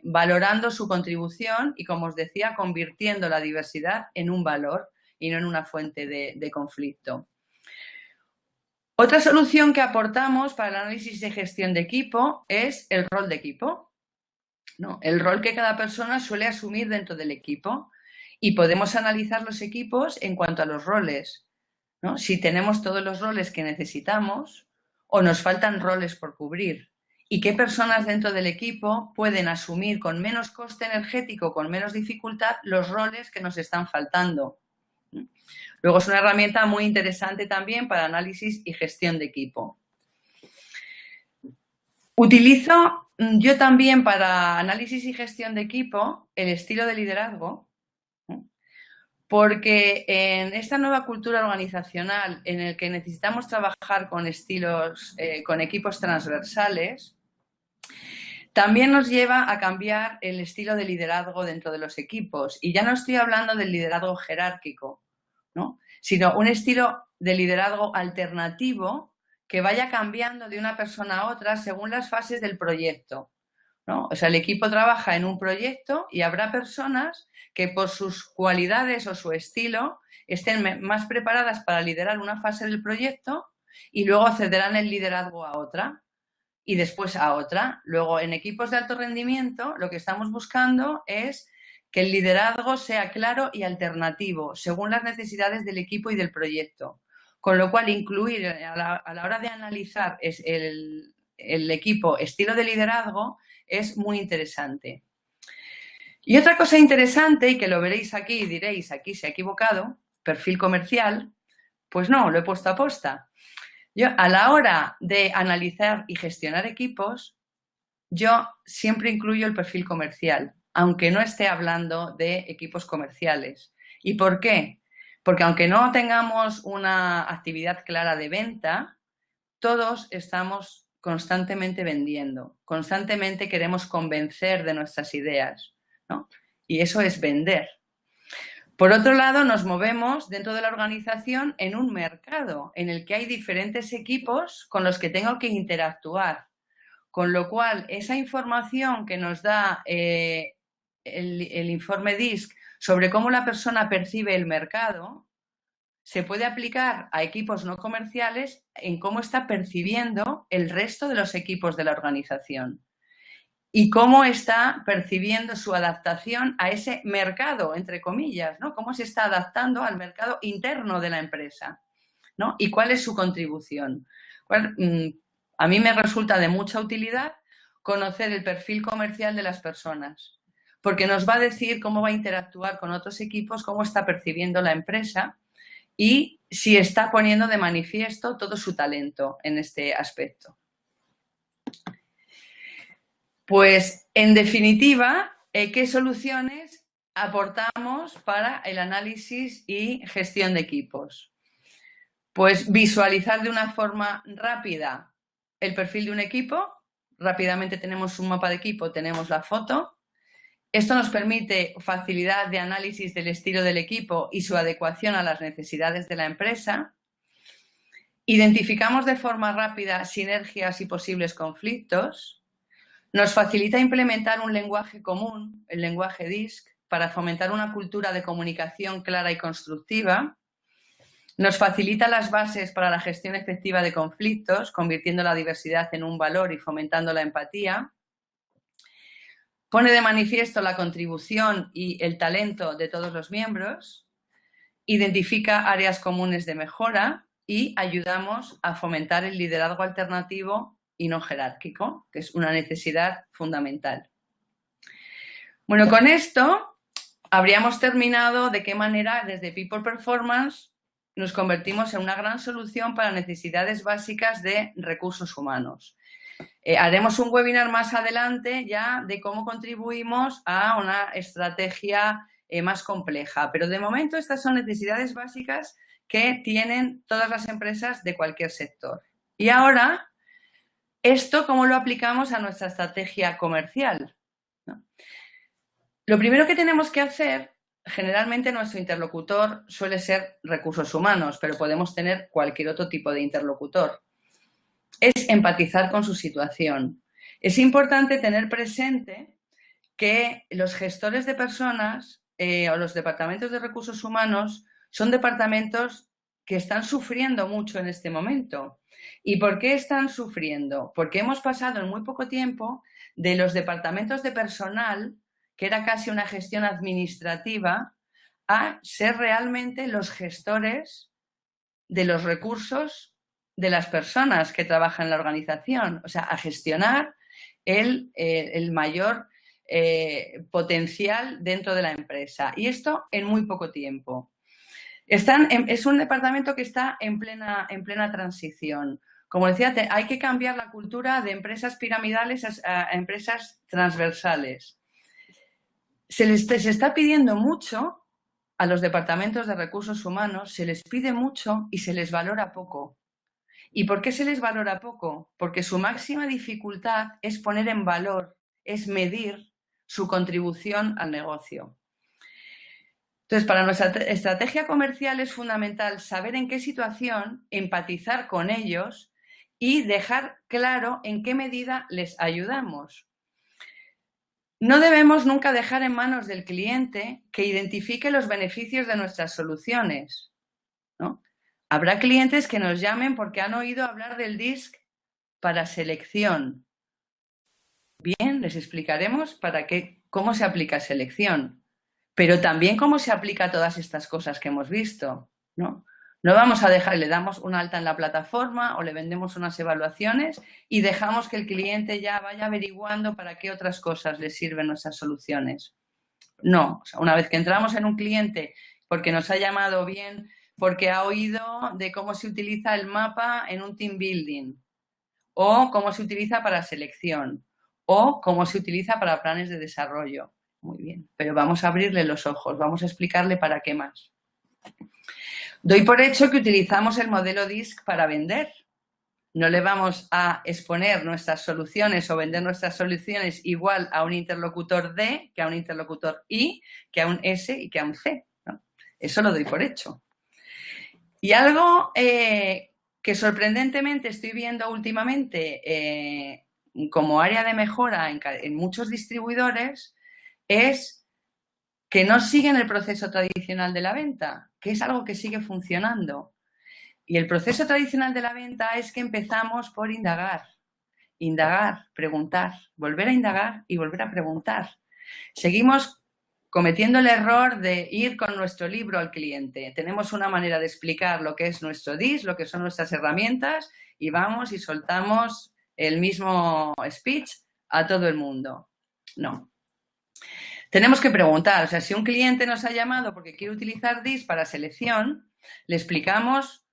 Valorando su contribución y, como os decía, convirtiendo la diversidad en un valor y no en una fuente de conflicto. Otra solución que aportamos para el análisis de gestión de equipo es el rol de equipo, ¿no? El rol que cada persona suele asumir dentro del equipo, y podemos analizar los equipos en cuanto a los roles, ¿no? Si tenemos todos los roles que necesitamos o nos faltan roles por cubrir, y qué personas dentro del equipo pueden asumir con menos coste energético, con menos dificultad, los roles que nos están faltando. Luego es una herramienta muy interesante también para análisis y gestión de equipo. Utilizo yo también para análisis y gestión de equipo el estilo de liderazgo, porque en esta nueva cultura organizacional en el que necesitamos trabajar con estilos, con equipos transversales, también nos lleva a cambiar el estilo de liderazgo dentro de los equipos. Y ya no estoy hablando del liderazgo jerárquico, ¿no? Sino un estilo de liderazgo alternativo que vaya cambiando de una persona a otra según las fases del proyecto, ¿no? O sea, el equipo trabaja en un proyecto y habrá personas que por sus cualidades o su estilo estén más preparadas para liderar una fase del proyecto y luego cederán el liderazgo a otra y después a otra. Luego, en equipos de alto rendimiento, lo que estamos buscando es que el liderazgo sea claro y alternativo, según las necesidades del equipo y del proyecto. Con lo cual, incluir a la hora de analizar el equipo estilo de liderazgo es muy interesante. Y otra cosa interesante, y que lo veréis aquí y diréis, aquí se ha equivocado, perfil comercial, pues no, lo he puesto a posta. Yo, a la hora de analizar y gestionar equipos, yo siempre incluyo el perfil comercial, aunque no esté hablando de equipos comerciales. ¿Y por qué? Porque aunque no tengamos una actividad clara de venta, todos estamos constantemente vendiendo, constantemente queremos convencer de nuestras ideas, ¿no? Y eso es vender. Por otro lado, nos movemos dentro de la organización en un mercado en el que hay diferentes equipos con los que tengo que interactuar. Con lo cual, esa información que nos da el informe DISC sobre cómo la persona percibe el mercado, se puede aplicar a equipos no comerciales en cómo está percibiendo el resto de los equipos de la organización y cómo está percibiendo su adaptación a ese mercado, entre comillas, ¿no? Cómo se está adaptando al mercado interno de la empresa, ¿no? Y cuál es su contribución. A mí me resulta de mucha utilidad conocer el perfil comercial de las personas, porque nos va a decir cómo va a interactuar con otros equipos, cómo está percibiendo la empresa y si está poniendo de manifiesto todo su talento en este aspecto. Pues, en definitiva, ¿qué soluciones aportamos para el análisis y gestión de equipos? Pues visualizar de una forma rápida el perfil de un equipo. Rápidamente tenemos un mapa de equipo, tenemos la foto. Esto nos permite facilidad de análisis del estilo del equipo y su adecuación a las necesidades de la empresa. Identificamos de forma rápida sinergias y posibles conflictos. Nos facilita implementar un lenguaje común, el lenguaje DISC, para fomentar una cultura de comunicación clara y constructiva. Nos facilita las bases para la gestión efectiva de conflictos, convirtiendo la diversidad en un valor y fomentando la empatía. Pone de manifiesto la contribución y el talento de todos los miembros. Identifica áreas comunes de mejora y ayudamos a fomentar el liderazgo alternativo y no jerárquico, que es una necesidad fundamental. Bueno, con esto habríamos terminado de qué manera desde People Performance nos convertimos en una gran solución para necesidades básicas de recursos humanos. Haremos un webinar más adelante ya de cómo contribuimos a una estrategia más compleja, pero de momento estas son necesidades básicas que tienen todas las empresas de cualquier sector. Y ahora, ¿esto cómo lo aplicamos a nuestra estrategia comercial? ¿No? Lo primero que tenemos que hacer, generalmente nuestro interlocutor suele ser recursos humanos, pero podemos tener cualquier otro tipo de interlocutor, es empatizar con su situación. Es importante tener presente que los gestores de personas o los departamentos de recursos humanos son departamentos que están sufriendo mucho en este momento. ¿Y por qué están sufriendo? Porque hemos pasado en muy poco tiempo de los departamentos de personal, que era casi una gestión administrativa, a ser realmente los gestores de los recursos de las personas que trabajan en la organización, o sea, a gestionar el mayor potencial dentro de la empresa. Y esto en muy poco tiempo. Es un departamento que está en plena transición. Como decía, hay que cambiar la cultura de empresas piramidales a empresas transversales. Se está pidiendo mucho a los departamentos de recursos humanos, se les pide mucho y se les valora poco. ¿Y por qué se les valora poco? Porque su máxima dificultad es poner en valor, es medir su contribución al negocio. Entonces, para nuestra estrategia comercial es fundamental saber en qué situación, empatizar con ellos y dejar claro en qué medida les ayudamos. No debemos nunca dejar en manos del cliente que identifique los beneficios de nuestras soluciones, ¿no? Habrá clientes que nos llamen porque han oído hablar del DISC para selección. Bien, les explicaremos cómo se aplica selección, pero también cómo se aplica todas estas cosas que hemos visto, ¿no? No vamos a dejar, le damos un alta en la plataforma o le vendemos unas evaluaciones y dejamos que el cliente ya vaya averiguando para qué otras cosas le sirven nuestras soluciones. No, o sea, una vez que entramos en un cliente porque nos ha llamado bien, porque ha oído de cómo se utiliza el mapa en un team building o cómo se utiliza para selección o cómo se utiliza para planes de desarrollo. Muy bien, pero vamos a abrirle los ojos, vamos a explicarle para qué más. Doy por hecho que utilizamos el modelo DISC para vender. No le vamos a exponer nuestras soluciones o vender nuestras soluciones igual a un interlocutor D que a un interlocutor I, que a un S y que a un C, ¿no? Eso lo doy por hecho. Y algo que sorprendentemente estoy viendo últimamente como área de mejora en muchos distribuidores es que no siguen el proceso tradicional de la venta, que es algo que sigue funcionando. Y el proceso tradicional de la venta es que empezamos por indagar, preguntar, volver a indagar y volver a preguntar. Seguimos cometiendo el error de ir con nuestro libro al cliente. Tenemos una manera de explicar lo que es nuestro DIS, lo que son nuestras herramientas y vamos y soltamos el mismo speech a todo el mundo. No. Tenemos que preguntar, o sea, si un cliente nos ha llamado porque quiere utilizar DIS para selección, le explicamos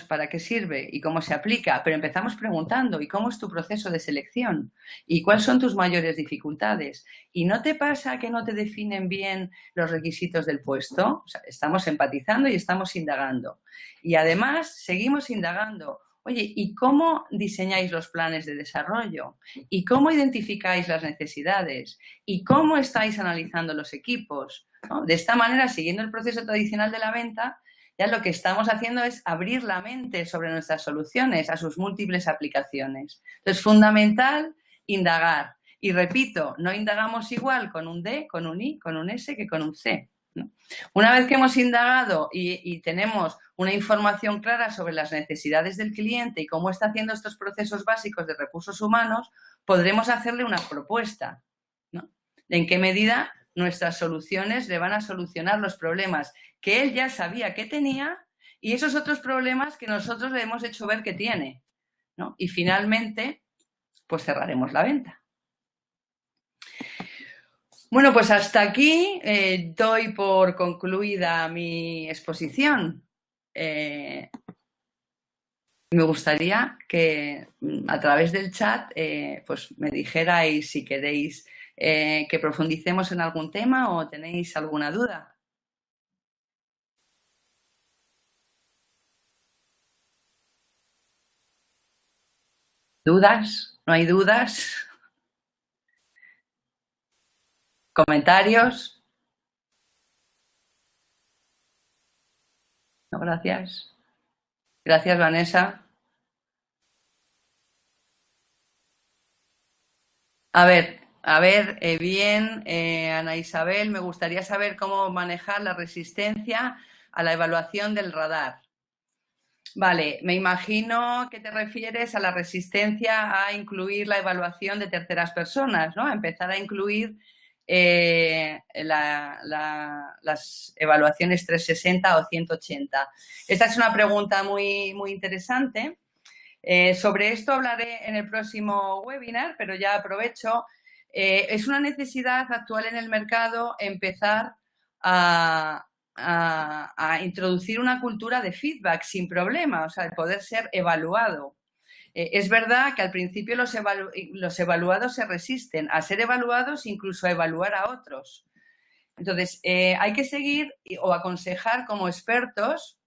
para qué sirve y cómo se aplica, pero empezamos preguntando, ¿y cómo es tu proceso de selección? ¿Y cuáles son tus mayores dificultades? ¿Y no te pasa que no te definen bien los requisitos del puesto? O sea, estamos empatizando y estamos indagando. Y además, seguimos indagando. Oye, ¿y cómo diseñáis los planes de desarrollo? ¿Y cómo identificáis las necesidades? ¿Y cómo estáis analizando los equipos? ¿No? De esta manera, siguiendo el proceso tradicional de la venta, ya lo que estamos haciendo es abrir la mente sobre nuestras soluciones a sus múltiples aplicaciones. Entonces, fundamental, indagar. Y repito, no indagamos igual con un D, con un I, con un S que con un C, ¿no? Una vez que hemos indagado y tenemos una información clara sobre las necesidades del cliente y cómo está haciendo estos procesos básicos de recursos humanos, podremos hacerle una propuesta, ¿no? De en qué medida nuestras soluciones le van a solucionar los problemas que él ya sabía que tenía y esos otros problemas que nosotros le hemos hecho ver que tiene, ¿no? Y finalmente, pues cerraremos la venta. Bueno, pues hasta aquí doy por concluida mi exposición. Me gustaría que a través del chat pues me dijerais si queréis que profundicemos en algún tema o tenéis alguna duda. ¿Dudas? ¿No hay dudas? ¿Comentarios? No, gracias. Gracias, Vanessa. A ver, bien, Ana Isabel, me gustaría saber cómo manejar la resistencia a la evaluación del radar. Vale, me imagino que te refieres a la resistencia a incluir la evaluación de terceras personas, ¿no? A empezar a incluir las evaluaciones 360 o 180. Esta es una pregunta muy, muy interesante. Sobre esto hablaré en el próximo webinar, pero ya aprovecho. Es una necesidad actual en el mercado empezar a introducir una cultura de feedback sin problema, o sea, de poder ser evaluado. Es verdad que al principio los evaluados se resisten a ser evaluados, incluso a evaluar a otros. Entonces, hay que seguir o aconsejar como expertos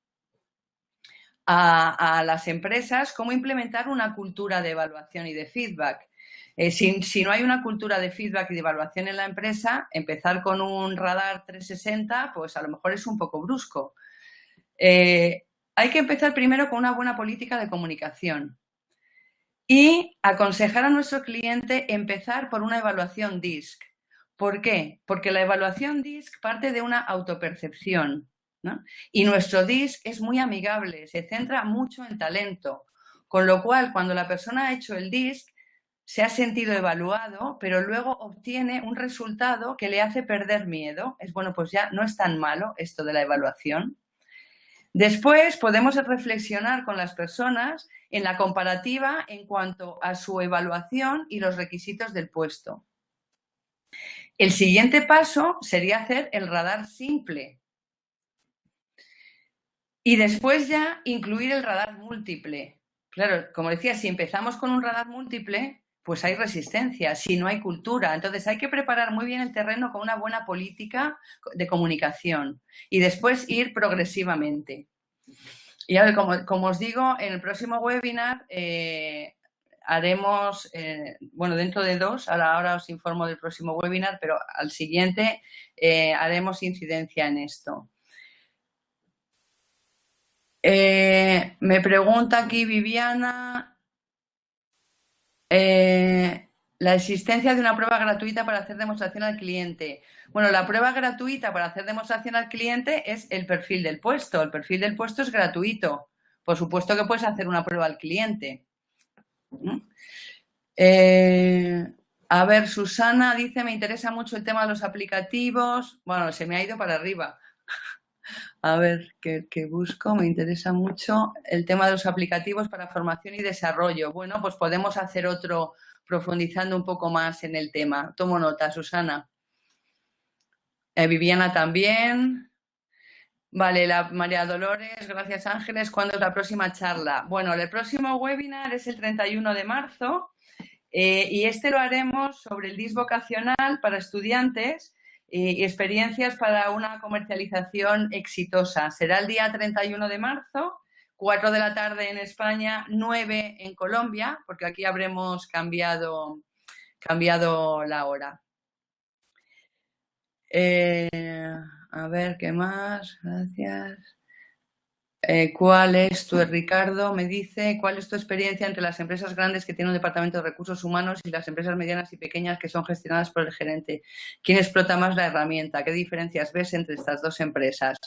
a las empresas cómo implementar una cultura de evaluación y de feedback. Si no hay una cultura de feedback y de evaluación en la empresa, empezar con un radar 360, pues a lo mejor es un poco brusco. Hay que empezar primero con una buena política de comunicación y aconsejar a nuestro cliente empezar por una evaluación DISC. ¿Por qué? Porque la evaluación DISC parte de una autopercepción, ¿no? Y nuestro DISC es muy amigable, se centra mucho en talento, con lo cual cuando la persona ha hecho el DISC se ha sentido evaluado, pero luego obtiene un resultado que le hace perder miedo. Es bueno, pues ya no es tan malo esto de la evaluación. Después podemos reflexionar con las personas en la comparativa en cuanto a su evaluación y los requisitos del puesto. El siguiente paso sería hacer el radar simple. Y después ya incluir el radar múltiple. Claro, como decía, si empezamos con un radar múltiple, pues hay resistencia, si no hay cultura. Entonces hay que preparar muy bien el terreno con una buena política de comunicación y después ir progresivamente. Y ahora, como os digo, en el próximo webinar haremos, bueno, dentro de 2, ahora os informo del próximo webinar, pero al siguiente haremos incidencia en esto. Me pregunta aquí Viviana, la existencia de una prueba gratuita para hacer demostración al cliente. Bueno, la prueba gratuita para hacer demostración al cliente es el perfil del puesto. El perfil del puesto es gratuito. Por supuesto que puedes hacer una prueba al cliente. A ver, Susana dice, me interesa mucho el tema de los aplicativos. Bueno, se me ha ido para arriba. A ver, que busco, me interesa mucho el tema de los aplicativos para formación y desarrollo. Bueno, pues podemos hacer otro profundizando un poco más en el tema. Tomo nota, Susana. Viviana también. Vale, María Dolores, gracias Ángeles. ¿Cuándo es la próxima charla? Bueno, el próximo webinar es el 31 de marzo y este lo haremos sobre el DIS vocacional para estudiantes y experiencias para una comercialización exitosa. Será el día 31 de marzo, 4 de la tarde en España, 9 en Colombia, porque aquí habremos cambiado la hora. A ver, ¿qué más? Gracias. ¿Cuál es tu, Ricardo? Me dice, ¿cuál es tu experiencia entre las empresas grandes que tienen un departamento de recursos humanos y las empresas medianas y pequeñas que son gestionadas por el gerente? ¿Quién explota más la herramienta? ¿Qué diferencias ves entre estas dos empresas?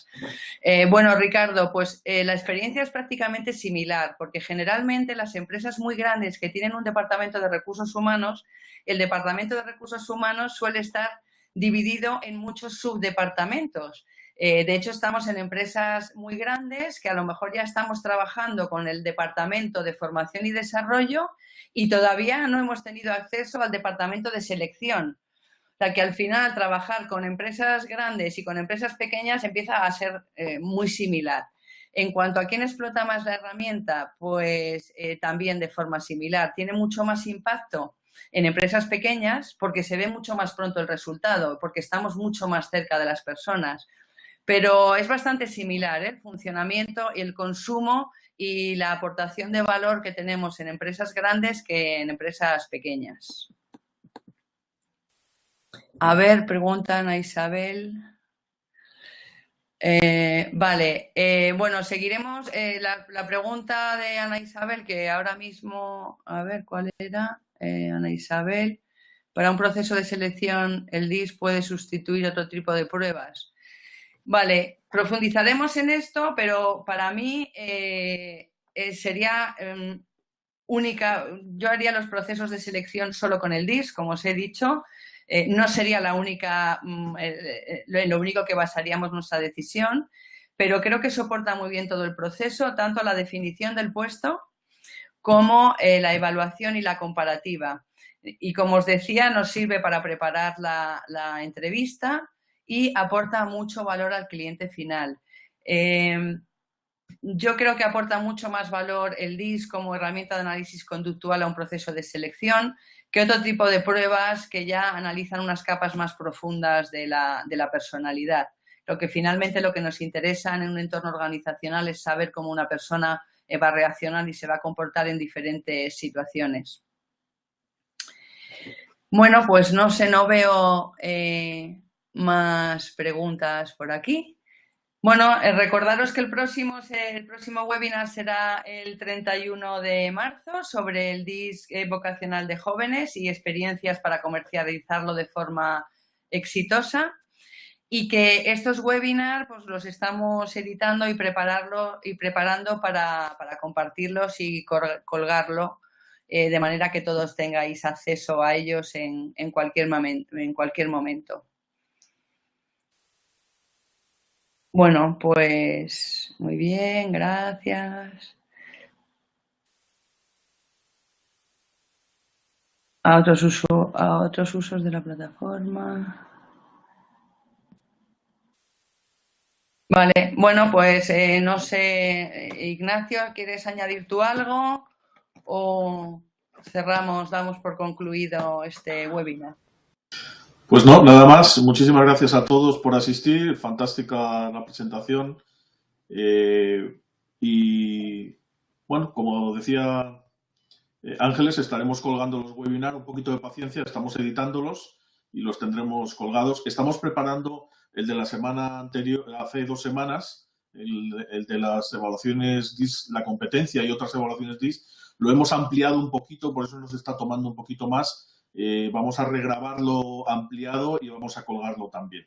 Bueno, Ricardo, pues la experiencia es prácticamente similar, porque generalmente las empresas muy grandes que tienen un departamento de recursos humanos, el departamento de recursos humanos suele estar dividido en muchos subdepartamentos. De hecho, estamos en empresas muy grandes que a lo mejor ya estamos trabajando con el departamento de formación y desarrollo y todavía no hemos tenido acceso al departamento de selección. O sea, que al final trabajar con empresas grandes y con empresas pequeñas empieza a ser muy similar. En cuanto a quién explota más la herramienta, pues también de forma similar. Tiene mucho más impacto en empresas pequeñas porque se ve mucho más pronto el resultado, porque estamos mucho más cerca de las personas. Pero es bastante similar el funcionamiento y el consumo y la aportación de valor que tenemos en empresas grandes que en empresas pequeñas. A ver, preguntan a Isabel. Vale, bueno, seguiremos. La pregunta de Ana Isabel, que ahora mismo, a ver, ¿cuál era? Ana Isabel, ¿para un proceso de selección el DIS puede sustituir otro tipo de pruebas? Vale, profundizaremos en esto, pero para mí sería única. Yo haría los procesos de selección solo con el DIS, como os he dicho. No sería la única, lo único que basaríamos nuestra decisión, pero creo que soporta muy bien todo el proceso, tanto la definición del puesto como la evaluación y la comparativa. Y como os decía, nos sirve para preparar la entrevista y aporta mucho valor al cliente final. Yo creo que aporta mucho más valor el DIS como herramienta de análisis conductual a un proceso de selección que otro tipo de pruebas que ya analizan unas capas más profundas de la personalidad. Lo que finalmente lo que nos interesa en un entorno organizacional es saber cómo una persona va a reaccionar y se va a comportar en diferentes situaciones. Bueno, pues no sé, no veo más preguntas por aquí. Bueno, recordaros que el próximo webinar será el 31 de marzo sobre el DISC vocacional de jóvenes y experiencias para comercializarlo de forma exitosa. Y que estos webinars pues, los estamos editando y preparando para compartirlos y colgarlo de manera que todos tengáis acceso a ellos en cualquier momento. Bueno, pues muy bien, gracias. A otros usos de la plataforma. Vale, bueno, pues no sé, Ignacio, ¿quieres añadir tú algo o cerramos, damos por concluido este webinar? Pues no, nada más. Muchísimas gracias a todos por asistir. Fantástica la presentación. Y bueno, como decía Ángeles, estaremos colgando los webinars. Un poquito de paciencia, estamos editándolos y los tendremos colgados. Estamos preparando el de la semana anterior, hace 2 semanas, el de las evaluaciones DIS, la competencia y otras evaluaciones DIS. Lo hemos ampliado un poquito, por eso nos está tomando un poquito más. Vamos a regrabarlo ampliado y vamos a colgarlo también.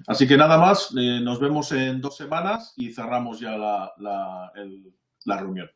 Así que nada más, nos vemos en 2 semanas y cerramos ya la reunión.